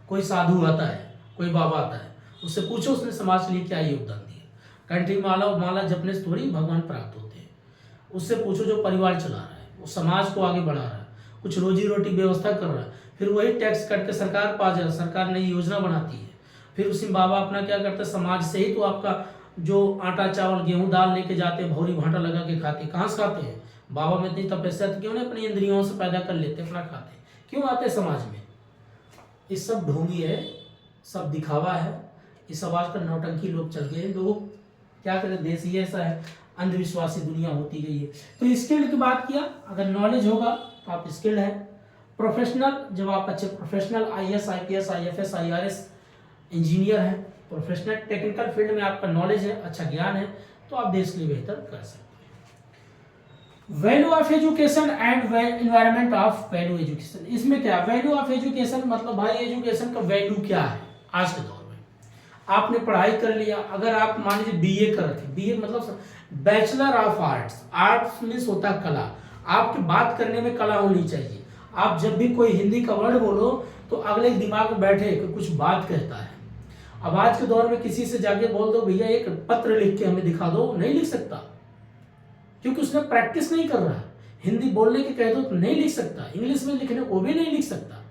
कोई साधु आता है, कोई बाबा आता है, उससे पूछो उसने समाज के लिए क्या योगदान दिया। कंठी माला और माला जपने से थोड़ी भगवान प्राप्त होते हैं। उससे पूछो जो परिवार चला रहा है, वो समाज को आगे बढ़ा रहा है, कुछ रोजी रोटी व्यवस्था कर रहा है, फिर वही टैक्स कट के सरकार पा जाए, सरकार नई योजना बनाती है, फिर उसी बाबा अपना क्या करते हैं, समाज से ही तो आपका जो आटा चावल गेहूं दाल लेके जाते हैं, भौरी भाटा लगा के खाते, कहाँ से खाते हैं? बाबा में इतनी तपस्या तो क्यों नहीं अपनी इंद्रियों से पैदा कर लेते, अपना खाते, क्यों आते समाज में? ये सब ढोंगी है, सब दिखावा है, इस समाज पर नौटंकी लोग चल गए। लोग क्या करें, देश ही ऐसा है, अंधविश्वासी दुनिया होती गई है। तो स्किल्ड की बात किया, अगर नॉलेज होगा तो आप स्किल्ड है। प्रोफेशनल, जब आप अच्छे professional IAS IPS IFS IRS engineer हैं, प्रोफेशनल टेक्निकल फील्ड में आपका नॉलेज है, अच्छा ज्ञान है, तो आप देश के लिए बेहतर कर सकते हैं। Value of education and environment of value education, इसमें क्या वैल्यू ऑफ एजुकेशन मतलब भाई एजुकेशन का वैल्यू क्या है आज के दौर में? आपने पढ़ाई कर लिया, अगर आप मान लीजिए BA कर रखे, BA मतलब bachelor of arts, arts means होता है कला, आपकी बात करने में कला होनी चाहिए। आप जब भी कोई हिंदी का वर्ड बोलो तो अगले दिमाग में बैठे कि कुछ बात कहता है। अब आज के दौर में किसी से जाके बोल दो भैया एक पत्र लिख के हमें दिखा दो, नहीं लिख सकता, क्योंकि उसने प्रैक्टिस नहीं कर रहा है। हिंदी बोलने के कह दो तो नहीं लिख सकता, इंग्लिश में लिखने वो भी नहीं लिख सकता।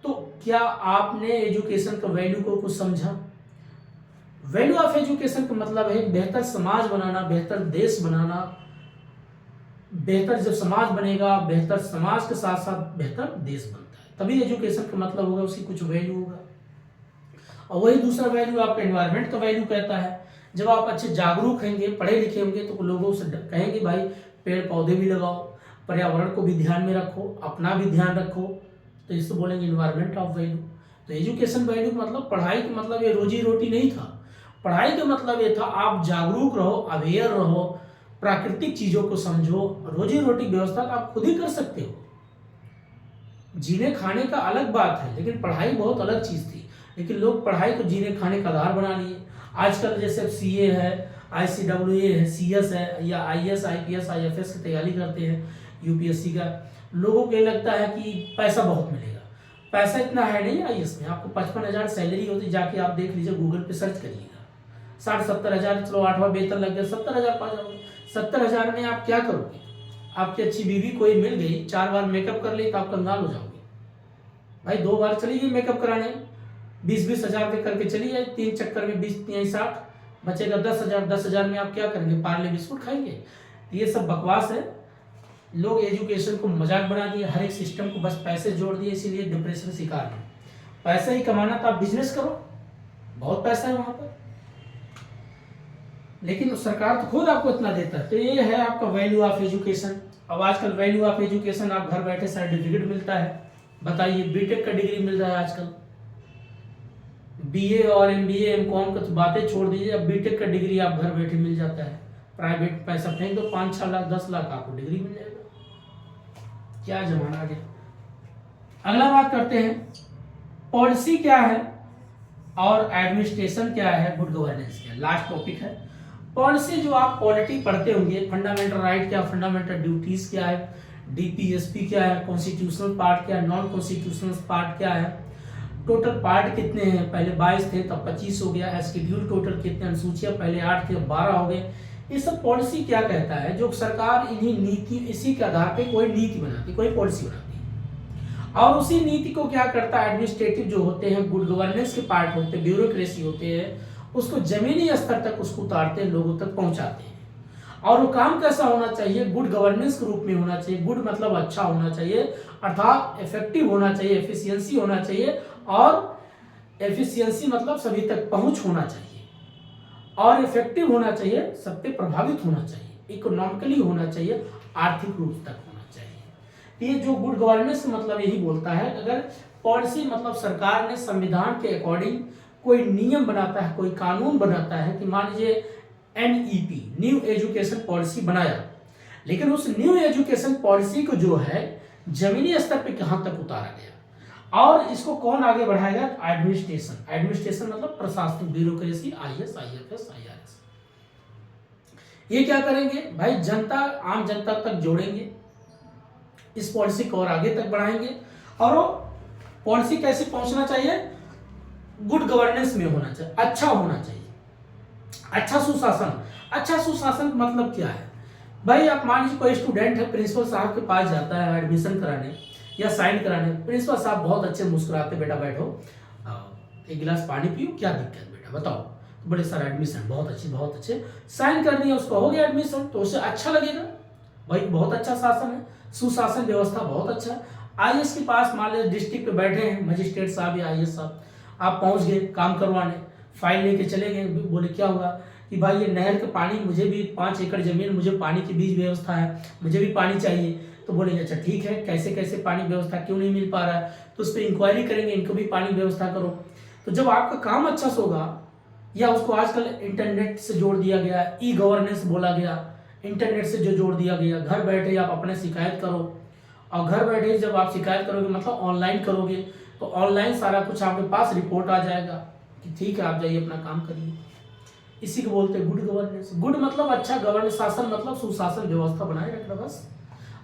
तो क्या आपने एजुकेशन का वैल्यू को कुछ समझा? वैल्यू ऑफ एजुकेशन का मतलब है बेहतर समाज बनाना, बेहतर देश बनाना। बेहतर जब समाज बनेगा, बेहतर समाज के साथ साथ बेहतर देश बनता है, तभी एजुकेशन का मतलब होगा, उसकी कुछ वैल्यू होगा। और वही दूसरा वैल्यू आपका एनवायरनमेंट का वैल्यू कहता है। जब आप अच्छे जागरूक होंगे, पढ़े लिखे होंगे, तो लोगों से कहेंगे भाई पेड़ पौधे भी लगाओ, पर्यावरण को भी ध्यान में रखो, अपना भी ध्यान रखो, तो इसको बोलेंगे एनवायरनमेंट ऑफ वैल्यू। तो एजुकेशन वैल्यू मतलब पढ़ाई का मतलब ये रोजी रोटी नहीं था। पढ़ाई का मतलब ये था आप जागरूक रहो, अवेयर रहो, प्राकृतिक चीजों को समझो, रोजी रोटी व्यवस्था आप खुद ही कर सकते हो। जीने खाने का अलग बात है, लेकिन पढ़ाई बहुत अलग चीज थी। लेकिन लोग पढ़ाई को जीने खाने का आधार बना लिए। आजकल जैसे CA है, ICWA है, CS है, या IAS IPS IFS की तैयारी करते हैं, UPSC का, लोगों को ये लगता है कि पैसा बहुत मिलेगा। पैसा इतना है नहीं IAS में, आपको 55,000 सैलरी होती, जाके आप देख लीजिए, गूगल पे सर्च करिएगा, 60-70 हज़ार, चलो 8वां वेतन लग गया, 70,000 पा जाओगे। 70,000 में आप क्या करोगे? आपकी अच्छी बीवी कोई मिल गई, 4 बार मेकअप कर ली तो आप कंगाल हो जाओगे भाई। 2 बार चली गई मेकअप कराने, 20-20 हज़ार रुपये करके चली जाए, 3 चक्कर में 20-60 बचेगा 10,000। 10,000 में आप क्या करेंगे? पार्ले बिस्कुट खाएंगे? ये सब बकवास है। लोग एजुकेशन को मजाक बना दिए, हर एक सिस्टम को बस पैसे जोड़ दिए, इसीलिए डिप्रेशन शिकार है। पैसा ही कमाना तो आप बिजनेस करो, बहुत पैसा है वहां पर, लेकिन सरकार तो खुद आपको इतना देता है। तो ये है आपका वैल्यू ऑफ एजुकेशन। अब आजकल वैल्यू ऑफ एजुकेशन, आप घर बैठे सर्टिफिकेट मिलता है। बताइए, बीटेक का डिग्री मिल रहा है आजकल, BA और MBA MCOM का तो बातें छोड़ दीजिए, अब बीटेक का डिग्री आप घर बैठे मिल जाता है। प्राइवेट पैसा फेंक दो, 5-6 लाख 10 लाख आपको डिग्री मिल जाएगा। क्या जमाना आ गया। अगला बात करते हैं, पॉलिसी क्या है और एडमिनिस्ट्रेशन क्या है, गुड गवर्नेंस क्या है। लास्ट टॉपिक है पॉलिसी। जो आप पॉलिटी पढ़ते होंगे, फंडामेंटल राइट क्या, फंडामेंटल ड्यूटीज क्या है, DPSP क्या है, कॉन्स्टिट्यूशनल पार्ट क्या है, नॉन कॉन्स्टिट्यूशनल पार्ट क्या है, टोटल पार्ट कितने हैं, पहले 22 थे तब 25 हो गया, शेड्यूल टोटल कितने, अनुसूचियां पहले 8 थे अब 12 हो गए। ये सब पॉलिसी क्या कहता है, जो सरकार इन्हीं नीति, इसी के आधार पे कोई नीति बनाती, कोई पॉलिसी बनाती है। और उसी नीति को क्या करता है, एडमिनिस्ट्रेटिव जो होते हैं, गुड गवर्नेंस के पार्ट होते हैं, ब्यूरोक्रेसी होते हैं, उसको जमीनी स्तर तक उसको उतारते हैं, लोगों तक पहुंचाते हैं। और वो काम कैसा होना चाहिए, गुड गवर्नेंस के रूप में होना चाहिए। गुड मतलब अच्छा होना चाहिए, अर्थात इफेक्टिव होना चाहिए, एफिशिएंसी होना चाहिए, और एफिशिएंसी मतलब सभी तक पहुंच होना चाहिए, और इफेक्टिव होना चाहिए, सब पे प्रभावित होना चाहिए, इकोनॉमिकली होना चाहिए, आर्थिक रूप तक होना चाहिए। ये जो गुड गवर्नेंस मतलब यही बोलता है, अगर पॉलिसी मतलब सरकार ने संविधान के अकॉर्डिंग कोई नियम बनाता है, कोई कानून बनाता है, कि मान लीजिए NEP न्यू एजुकेशन पॉलिसी बनाया, लेकिन उस न्यू एजुकेशन पॉलिसी को जो है जमीनी स्तर पे कहाँ तक उतारा गया, और इसको कौन आगे बढ़ाएगा, एडमिनिस्ट्रेशन। एडमिनिस्ट्रेशन मतलब प्रशासनिक, ब्यूरोक्रेसी, IAS, IFS, IRS। ये क्या करेंगे भाई, जनता, आम जनता तक जोड़ेंगे, इस पॉलिसी को और आगे तक बढ़ाएंगे। और वो पॉलिसी कैसे पहुंचना चाहिए, गुड गवर्नेंस में होना चाहिए, अच्छा होना चाहिए, अच्छा सुशासन। अच्छा सुशासन मतलब क्या है भाई, आप मान लीजिए कोई स्टूडेंट है, प्रिंसिपल साहब के पास जाता है एडमिशन कराने या साइन कराने, प्रिंसिपल साहब बहुत अच्छे मुस्कुराते, बेटा बैठो, एक गिलास पानी पियो, क्या दिक्कत बेटा बताओ, तो बड़े सारे एडमिशन, बहुत अच्छे साइन कर दिया, उसका हो गया एडमिशन, तो उसे अच्छा लगेगा भाई, बहुत अच्छा शासन है, सुशासन व्यवस्था बहुत अच्छा है। IAS के पास मान लीजिए डिस्ट्रिक्ट पे बैठे हैं मजिस्ट्रेट साहब या IAS साहब, आप पहुंच गए काम करवाने, फाइल लेके चले गए, बोले क्या हुआ कि भाई ये नहर का पानी, मुझे भी 5 एकड़ जमीन, मुझे पानी की बीज व्यवस्था है, मुझे भी पानी चाहिए। तो बोलेंगे अच्छा ठीक है, कैसे कैसे पानी व्यवस्था क्यों नहीं मिल पा रहा है, तो उस पर इंक्वायरी करेंगे, इनको भी पानी व्यवस्था करो। तो जब आपका काम अच्छा से होगा, या उसको आजकल इंटरनेट से जोड़ दिया गया, E-गवर्नेंस बोला गया, इंटरनेट से जो जोड़ दिया गया, घर बैठे आप अपने शिकायत करो, और घर बैठे जब आप शिकायत करोगे मतलब ऑनलाइन करोगे, तो ऑनलाइन सारा कुछ आपके पास रिपोर्ट आ जाएगा कि ठीक है, आप जाइए अपना काम करिए। इसी को बोलते हैं गुड गवर्नेंस। गुड मतलब अच्छा, गवर्नेंस शासन मतलब सुशासन व्यवस्था बनाए रखना, बस।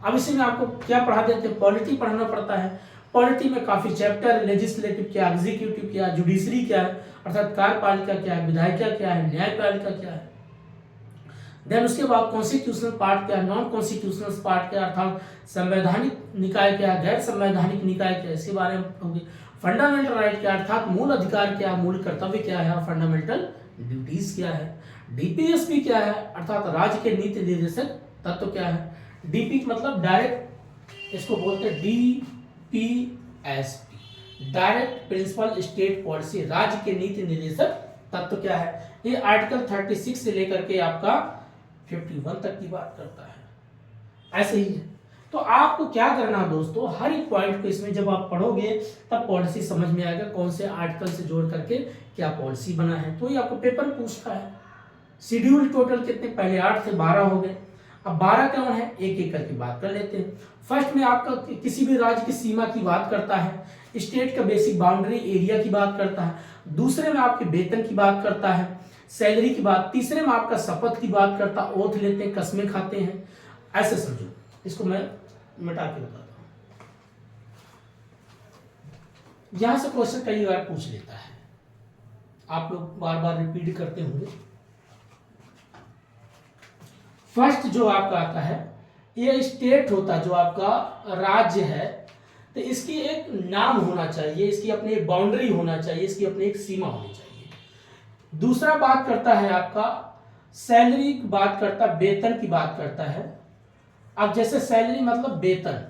अब इसी में आपको क्या पढ़ा देते हैं, पॉलिटी पढ़ाना पड़ता है। पॉलिटी में काफी चैप्टर है, लेजिस्लेटिव क्या, एग्जीक्यूटिव क्या, जुडिशरी क्या है, अर्थात कार्यपालिका क्या है, विधायिका क्या है, न्यायपालिका क्या है। देन उसके बाद कॉन्स्टिट्यूशनल पार्ट क्या है, नॉन कॉन्स्टिट्यूशनल पार्ट क्या है, अर्थात संवैधानिक निकाय क्या है, गैर संवैधानिक निकाय क्या है, इसके बारे में होगी। फंडामेंटल राइट क्या है, अर्थात मूल अधिकार क्या है, मूल कर्तव्य क्या है, फंडामेंटल ड्यूटीज क्या है। DPSP क्या है, अर्थात राज्य के नीति निर्देशक तत्व क्या है। DP मतलब डायरेक्ट, इसको बोलते हैं DPSP, direct principle state policy, राज्य के नीति निर्देशक तत्व क्या है। ये आर्टिकल 36 से लेकर के आपका 51 तक की बात करता है, ऐसे ही है। तो आपको क्या करना है दोस्तों, हर एक पॉइंट को इसमें जब आप पढ़ोगे तब पॉलिसी समझ में आएगा, कौन से आर्टिकल से जोड़ करके क्या पॉलिसी बना है। तो ये आपको पेपर पूछता है। शेड्यूल टोटल कितने, पहले 8 थे, 12 हो गए। अब 12 कौन है, एक एक करके बात कर लेते हैं। फर्स्ट में आपका किसी भी राज्य की सीमा की बात करता है, स्टेट का बेसिक बाउंड्री एरिया की बात करता है। दूसरे में आपके वेतन की बात करता है, सैलरी की बात। तीसरे में आपका शपथ की बात करता है, ओथ लेते हैं, कस्में खाते हैं, ऐसे समझो। इसको मैं मिटा के बताता हूं। यहां से क्वेश्चन कई बार पूछ लेता है, आप लोग बार बार रिपीट करते होंगे। फर्स्ट जो आपका आता है, ये स्टेट होता है, जो आपका राज्य है, तो इसकी एक नाम होना चाहिए, इसकी अपनी एक बाउंड्री होना चाहिए, इसकी अपनी एक सीमा होनी चाहिए। दूसरा बात करता है आपका सैलरी की बात करता, वेतन की बात करता है। अब जैसे सैलरी मतलब वेतन,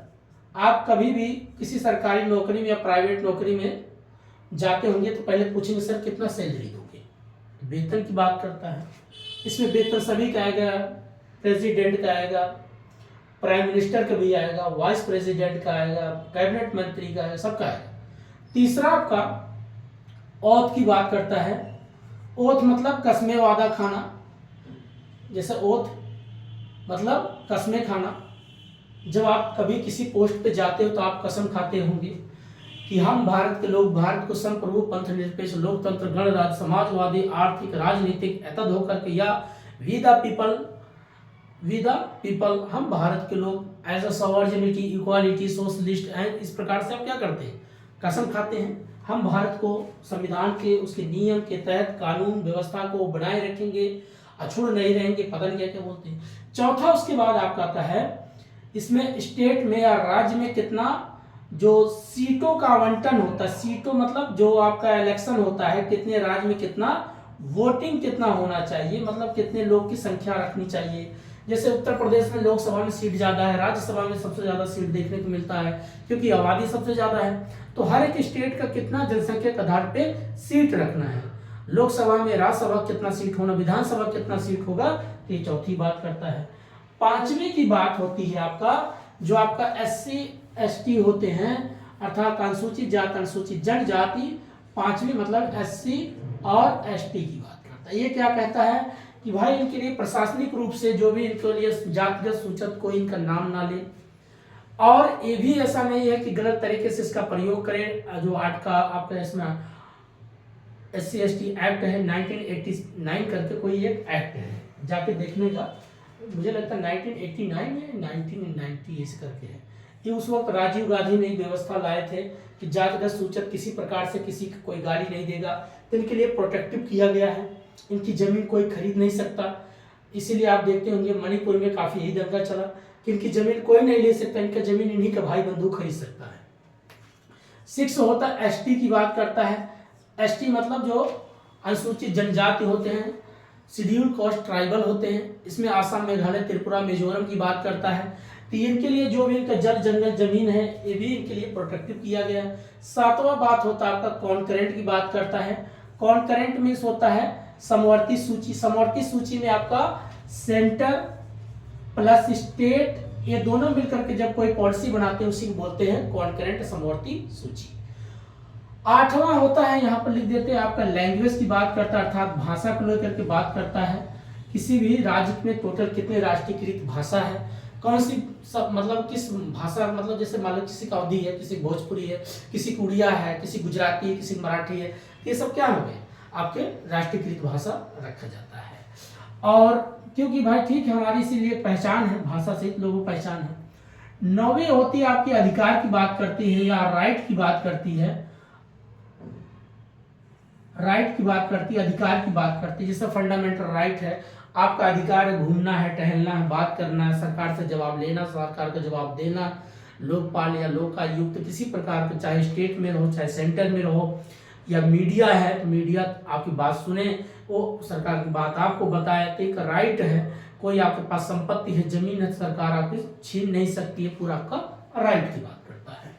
आप कभी भी किसी सरकारी नौकरी में या प्राइवेट नौकरी में जाते होंगे तो पहले पूछेंगे सर कितना सैलरी दोगे, वेतन की बात करता है। इसमें वेतन सभी का आएगा, प्रेसिडेंट का आएगा, प्राइम मिनिस्टर का भी आएगा, वाइस प्रेसिडेंट का आएगा, कैबिनेट मंत्री का आएगा, सबका आएगा। तीसरा आपका ओथ की बात करता है। ओथ मतलब कसमे वादा खाना, जैसे ओथ मतलब कसमें खाना। जब आप कभी किसी पोस्ट पे जाते हो तो आप कसम खाते होंगे कि हम भारत के लोग, भारत को संप्रभु, पंथ निरपेक्ष, लोकतंत्र, गणराज्य, समाजवादी, आर्थिक, राजनीतिक एतद होकर के, या वी द पीपल, हम भारत के लोग, as a sovereignty, equality, socialist and, इस प्रकार से आप क्या करते हैं, कसम खाते हैं। हम भारत को संविधान के उसके नियम के तहत कानून व्यवस्था को बनाए रखेंगे, अछूड़ नहीं रहेंगे, पता नहीं क्या क्या बोलते हैं। चौथा उसके बाद आपका आता है, इसमें स्टेट में या राज्य में कितना जो सीटों का आवंटन होता है, सीटों मतलब जो आपका इलेक्शन होता है, कितने राज्य में कितना वोटिंग कितना होना चाहिए, मतलब कितने लोग की संख्या रखनी चाहिए। जैसे उत्तर प्रदेश में लोकसभा में सीट ज़्यादा है, राज्यसभा में सबसे ज़्यादा सीट देखने को मिलता है क्योंकि आबादी सबसे ज़्यादा है। तो हर एक स्टेट का कितना जनसंख्या के आधार पे सीट रखना है, लोकसभा में राज्यसभा कितना सीट होना, विधानसभा कितना सीट होगा, तो ये चौथी बात करता है। पांचवी की बात होती है आपका जो आपका SC ST होते हैं, अर्थात अनुसूचित जाति अनुसूचित जनजाति। पांचवी मतलब SC और ST की बात करता है। ये क्या कहता है कि भाई इनके लिए प्रशासनिक रूप से जो भी इनके लिए जातिगत सूचक कोई इनका नाम ना ले, और ये भी ऐसा नहीं है कि गलत तरीके से इसका प्रयोग करें। जो आर्ट का आपका इसमें SC ST एक्ट है 1989 करके कोई एक एक्ट है, जाके देखने का, मुझे लगता है 1989 या 1990 इस करके है। ये उस वक्त राजीव गांधी ने व्यवस्था लाए थे कि जातिगत सूचक किसी प्रकार से किसी को कोई गाली नहीं देगा, तो इनके लिए प्रोटेक्टिव किया गया है, इनकी जमीन कोई खरीद नहीं सकता। इसीलिए आप देखते होंगे मणिपुर में काफी यही दंगा चला कि इनकी जमीन कोई नहीं ले सकता, इनका जमीन इन्हीं का भाई बंधु खरीद सकता है। 6 होता है ST की बात करता है। ST मतलब जो अनुसूचित जनजाति होते हैं, शेड्यूल कास्ट ट्राइबल होते हैं। इसमें आसाम, मेघालय, त्रिपुरा, मिजोरम की बात करता है। तो इनके लिए जो भी इनका जल जंगल जमीन है ये भी इनके लिए प्रोटेक्टिव किया गया है। 7वां बात होता है आपका कॉन्करेंट की बात करता है। कॉन्करेंट मीन्स होता है समवर्ती सूची। समवर्ती सूची में आपका सेंटर प्लस स्टेट ये दोनों मिलकर के जब कोई पॉलिसी बनाते हैं उसी को बोलते हैं कॉन्करेंट समवर्ती सूची। 8वां होता है, यहाँ पर लिख देते हैं आपका लैंग्वेज की बात करता है, अर्थात भाषा को लेकर के बात करता है। किसी भी राज्य में टोटल कितने राष्ट्रीयकृत भाषा है, कौन सी सब मतलब किस भाषा, मतलब जैसे मान लो किसी का अवधी है, किसी भोजपुरी है, किसी की उड़िया है, किसी गुजराती है, किसी मराठी है, ये सब क्या हो गए आपके राष्ट्रीयकृत भाषा रखा जाता है। और क्योंकि भाई ठीक है हमारी इसीलिए पहचान है, भाषा से लोगों पहचान है। 9वीं होती है आपकी अधिकार की बात करती है या राइट की बात करती है, राइट की बात करती है, अधिकार की बात करती है। जैसे फंडामेंटल राइट है, आपका अधिकार है घूमना है, टहलना है, बात करना है, सरकार से जवाब लेना, सरकार का जवाब देना, लोकपाल या लोकायुक्त किसी प्रकार के, चाहे स्टेट में रहो चाहे सेंटर में रहो, या मीडिया है तो मीडिया आपकी बात सुने, वो सरकार की बात आपको बताए, तो एक राइट है। कोई आपके पास संपत्ति है, जमीन है, सरकार आपकी छीन नहीं सकती है, पूरा आपका राइट की बात करता है।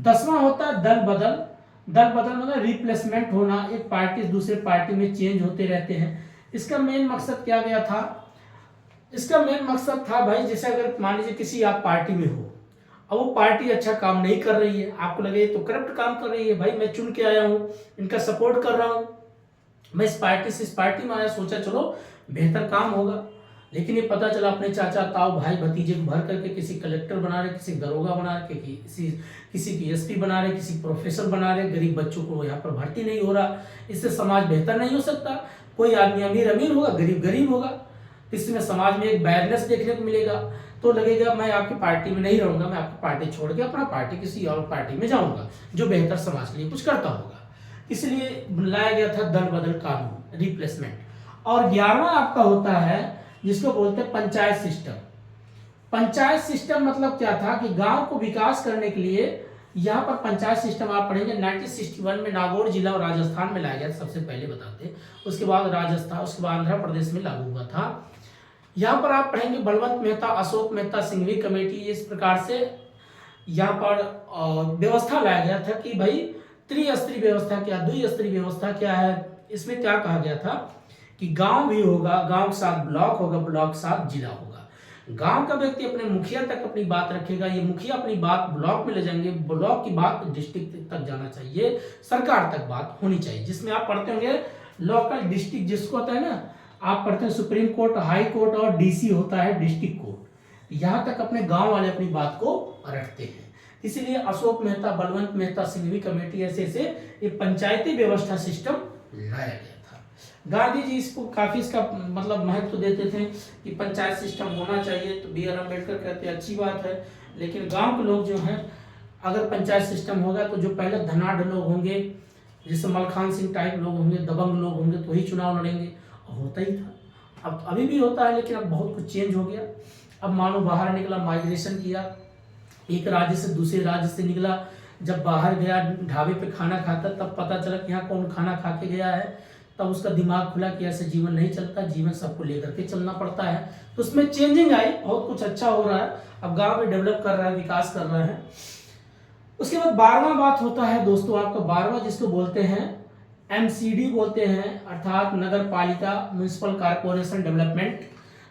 10वां होता है दल बदल। दल बदल मतलब रिप्लेसमेंट होना, एक पार्टी दूसरे पार्टी में चेंज होते रहते हैं। इसका मेन मकसद क्या गया था, इसका मेन मकसद था भाई जैसे अगर मान लीजिए किसी आप पार्टी में हो, अब वो पार्टी अच्छा काम नहीं कर रही है, आपको लगे तो करप्ट काम कर रही है, भाई मैं चुन के आया हूँ, इनका सपोर्ट कर रहा हूँ, मैं इस पार्टी से इस पार्टी में आया, सोचा चलो बेहतर काम होगा, लेकिन ये पता चला अपने चाचा ताऊ भाई भतीजे को भर करके किसी कलेक्टर बना रहे, किसी दरोगा बना रहे, किसी की SP बना रहे, किसी प्रोफेसर बना रहे, गरीब बच्चों को यहाँ पर भर्ती नहीं हो रहा। इससे समाज बेहतर नहीं हो सकता। कोई आदमी अमीर अमीर होगा, गरीब गरीब होगा, इसमें समाज में एक बैलेंस देखने को मिलेगा। तो लगेगा मैं आपकी पार्टी में नहीं रहूंगा, मैं आपकी पार्टी छोड़ के अपना पार्टी किसी और पार्टी में जाऊंगा जो बेहतर समाज के लिए कुछ करता होगा। इसलिए लाया गया था दल बदल कानून, रिप्लेसमेंट। और 11वां आपका होता है जिसको बोलते हैं पंचायत सिस्टम। पंचायत सिस्टम मतलब क्या था कि गांव को विकास करने के लिए यहाँ पर पंचायत सिस्टम आप पढ़ेंगे 1961 में नागौर जिला और राजस्थान में लाया गया, सबसे पहले बताते हैं, उसके बाद राजस्थान, उसके बाद आंध्र प्रदेश में लागू हुआ था। यहाँ पर आप पढ़ेंगे बलवंत मेहता, अशोक मेहता, सिंघवी कमेटी, इस प्रकार से यहाँ पर व्यवस्था लाया गया था कि भाई त्रिस्तरीय व्यवस्था क्या, द्विस्तरीय व्यवस्था क्या है। इसमें क्या कहा गया था कि गांव भी होगा, गांव के साथ ब्लॉक होगा, ब्लॉक के साथ जिला होगा। गांव का व्यक्ति अपने मुखिया तक अपनी बात रखेगा, ये मुखिया अपनी बात ब्लॉक में ले जाएंगे, ब्लॉक की बात डिस्ट्रिक्ट तक जाना चाहिए, सरकार तक बात होनी चाहिए। जिसमें आप पढ़ते होंगे लोकल डिस्ट्रिक्ट जिसको होता है ना, आप पढ़ते हैं सुप्रीम कोर्ट, हाई कोर्ट और DC होता है डिस्ट्रिक्ट कोर्ट। यहाँ तक अपने गांव वाले अपनी बात को रखते हैं। इसीलिए अशोक मेहता, बलवंत मेहता, सिंघवी कमेटी ऐसे ऐसे ये पंचायती व्यवस्था सिस्टम लाया गया था। गांधी जी इसको काफी इसका मतलब महत्व देते थे कि पंचायत सिस्टम होना चाहिए। तो BR अम्बेडकर कहते हैं अच्छी बात है, लेकिन गांव के लोग जो हैं अगर पंचायत सिस्टम होगा तो जो पहले धनाढ़ लोग होंगे, जैसे मलखान सिंह टाइप लोग होंगे, दबंग लोग होंगे, तो ही चुनाव लड़ेंगे। होता ही था, अब अभी भी होता है, लेकिन अब बहुत कुछ चेंज हो गया। अब मानो बाहर निकला, माइग्रेशन किया, एक राज्य से दूसरे राज्य से निकला, जब बाहर गया ढाबे पे खाना खाता तब पता चला कि यहाँ कौन खाना खा के गया है, तब उसका दिमाग खुला कि ऐसे जीवन नहीं चलता, जीवन सबको लेकर के चलना पड़ता है। तो उसमें चेंजिंग आई, बहुत कुछ अच्छा हो रहा है, अब गांव में डेवलप कर रहा है, विकास कर रहा है। उसके बाद 12वां बात होता है दोस्तों आपका 12वां, जिसको बोलते हैं MCD बोलते हैं, अर्थात नगर पालिका म्यूनिसिपल कॉर्पोरेशन डेवलपमेंट।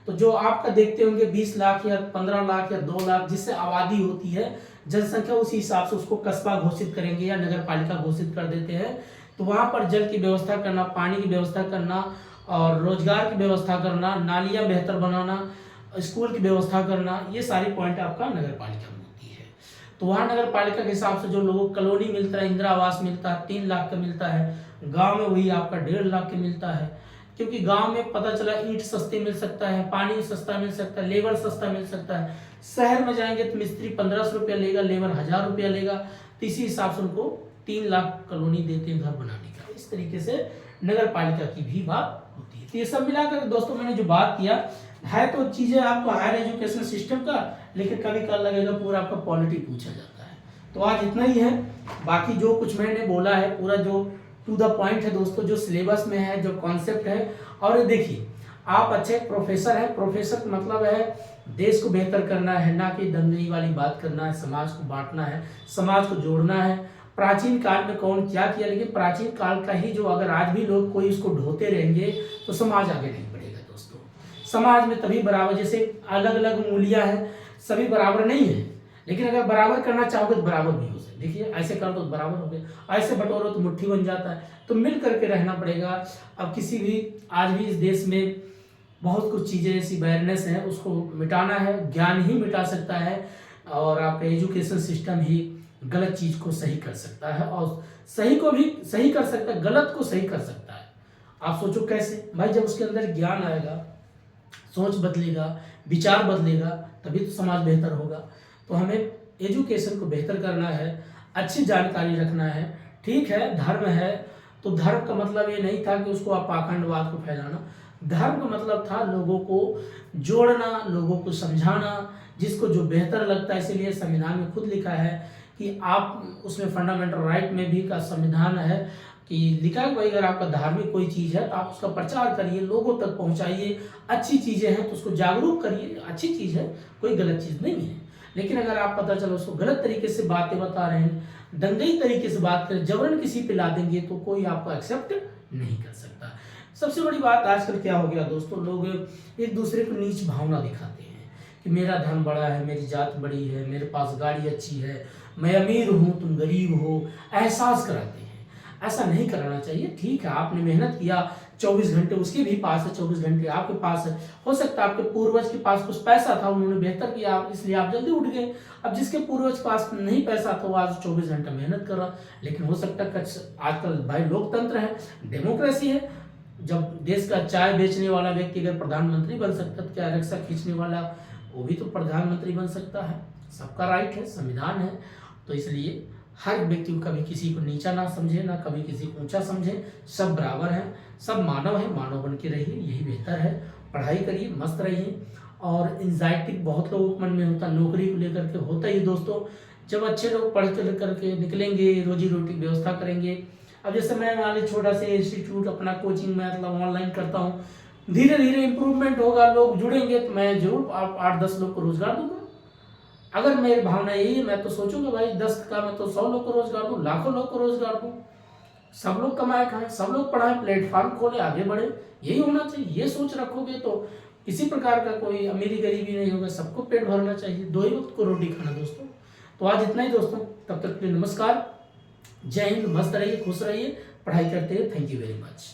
तो जो आपका देखते होंगे 20 लाख या 15 लाख या 2 लाख जिससे आबादी होती है, जनसंख्या, उसी हिसाब से उसको कस्बा घोषित करेंगे या नगर पालिका घोषित कर देते हैं। तो वहां पर जल की व्यवस्था करना, पानी की व्यवस्था करना और रोजगार की व्यवस्था करना, नालियां बेहतर बनाना, स्कूल की व्यवस्था करना, ये सारी पॉइंट आपका नगर पालिका में होती है। तो वहाँ नगर पालिका के हिसाब से जो लोगों को कॉलोनी मिलता है, इंदिरा आवास मिलता है, 3 लाख का मिलता है, गांव में वही आपका 1.5 लाख के मिलता है। क्योंकि गांव में पता चला ईंट सस्ते मिल सकता है, पानी सस्ता मिल सकता है, लेबर सस्ता मिल सकता है। शहर में जाएंगे तो मिस्त्री 1500 रुपया लेगा, लेबर 1000 रुपया लेगा। तो इसी हिसाब से उनको 3 लाख कॉलोनी देते हैं घर बनाने का। इस तरीके से नगर पालिका की भी बात होती है। तो ये सब मिलाकर दोस्तों मैंने जो बात किया है, तो चीजें आपको हायर एजुकेशन सिस्टम का, लेकिन कभी कल लगेगा पूरा आपका पॉलिटी पूछा जाता है। तो आज इतना ही है, बाकी जो कुछ मैंने बोला है पूरा जो टू द पॉइंट है दोस्तों, जो सिलेबस में है, जो कॉन्सेप्ट है। और देखिए आप अच्छे प्रोफेसर हैं, प्रोफेसर का मतलब है देश को बेहतर करना है, ना कि दंगई वाली बात करना है, समाज को बांटना है, समाज को जोड़ना है। प्राचीन काल में कौन क्या किया, लेकिन प्राचीन काल का ही जो अगर आज भी लोग कोई उसको ढोते रहेंगे तो समाज आगे नहीं बढ़ेगा दोस्तों। समाज में तभी बराबर, जैसे अलग अलग मूलियां हैं, सभी बराबर नहीं है, लेकिन अगर बराबर करना चाहोगे तो बराबर भी हो सकते। देखिए ऐसे कर दो तो बराबर हो गया, ऐसे बटोरो तो मुट्ठी बन जाता है। तो मिल करके रहना पड़ेगा। अब किसी भी आज भी इस देश में बहुत कुछ चीज़ें ऐसी बैरनेस है, उसको मिटाना है, ज्ञान ही मिटा सकता है, और आपका एजुकेशन सिस्टम ही गलत चीज़ को सही कर सकता है, और सही को भी सही कर सकता है, गलत को सही कर सकता है। आप सोचो कैसे भाई, जब उसके अंदर ज्ञान आएगा, सोच बदलेगा, विचार बदलेगा, तभी तो समाज बेहतर होगा। तो हमें एजुकेशन को बेहतर करना है, अच्छी जानकारी रखना है। ठीक है धर्म है, तो धर्म का मतलब ये नहीं था कि उसको आप पाखंडवाद को फैलाना। धर्म का मतलब था लोगों को जोड़ना, लोगों को समझाना, जिसको जो बेहतर लगता है। इसीलिए संविधान में खुद लिखा है कि आप उसमें फंडामेंटल राइट में भी का संविधान है कि लिखा है भाई, अगर आपका धार्मिक कोई चीज़ है तो आप उसका प्रचार करिए, लोगों तक पहुंचाइए। अच्छी चीज़ें हैं तो उसको जागरूक करिए, अच्छी चीज़ है, कोई गलत चीज़ नहीं है। लेकिन अगर आप पता चलो उसको गलत तरीके से बातें बता रहे हैं, दंगई तरीके से बात करें, जबरन किसी पे ला देंगे, तो कोई आपको एक्सेप्ट नहीं कर सकता। सबसे बड़ी बात आजकल क्या हो गया दोस्तों, लोग एक दूसरे को नीच भावना दिखाते हैं कि मेरा धन बड़ा है, मेरी जात बड़ी है, मेरे पास गाड़ी अच्छी है, मैं अमीर हूँ, तुम गरीब हो, एहसास कराते हैं। ऐसा नहीं कराना चाहिए। ठीक है आपने मेहनत किया, 24 घंटे उसके भी पास है, 24 घंटे आपके पास है। हो सकता है आपके पूर्वज के पास कुछ पैसा था, उन्होंने बेहतर किया, इसलिए आप जल्दी उठ गए। अब जिसके पूर्वज के पास नहीं पैसा था वो आज 24 घंटा मेहनत कर रहा, लेकिन हो सकता है आजकल भाई लोकतंत्र है, डेमोक्रेसी है। जब देश का चाय बेचने वाला व्यक्ति अगर प्रधानमंत्री बन सकता है, तो क्या रिक्शा खींचने वाला वो भी तो प्रधानमंत्री बन सकता है। सबका राइट है, संविधान है। तो इसलिए हर व्यक्ति को कभी किसी को नीचा ना समझे, ना कभी किसी को ऊंचा समझे। सब बराबर हैं, सब मानव है, मानव बन के रहिए, यही बेहतर है। पढ़ाई करिए, मस्त रहिए। और एंजाइटी बहुत लोगों के मन में होता, नौकरी को लेकर के होता ही दोस्तों। जब अच्छे लोग पढ़ करके निकलेंगे, रोजी रोटी की व्यवस्था करेंगे। अब जैसे मैं मान ली छोटा सा इंस्टीट्यूट अपना कोचिंग में मतलब ऑनलाइन करता हूँ, धीरे धीरे इंप्रूवमेंट होगा, लोग जुड़ेंगे, तो मैं जरूर 8-10 लोग को रोजगार दूंगा। अगर मेरी भावना यही है, मैं तो सोचूंगा भाई 10 का मैं तो 100 लोग को रोजगार दूं, लाखों लोग को रोजगार दूं। सब लोग कमाए खाएं, सब लोग पढ़ाएं, प्लेटफॉर्म खोले, आगे बढ़े, यही होना चाहिए। ये सोच रखोगे तो किसी प्रकार का कोई अमीरी गरीबी नहीं होगा, सबको पेट भरना चाहिए, 2 ही वक्त को रोटी खाना दोस्तों। तो आज इतना ही दोस्तों, तब तक के लिए नमस्कार, जय हिंद, मस्त रहिए, खुश रहिए, पढ़ाई करते रहिए। Thank you very much.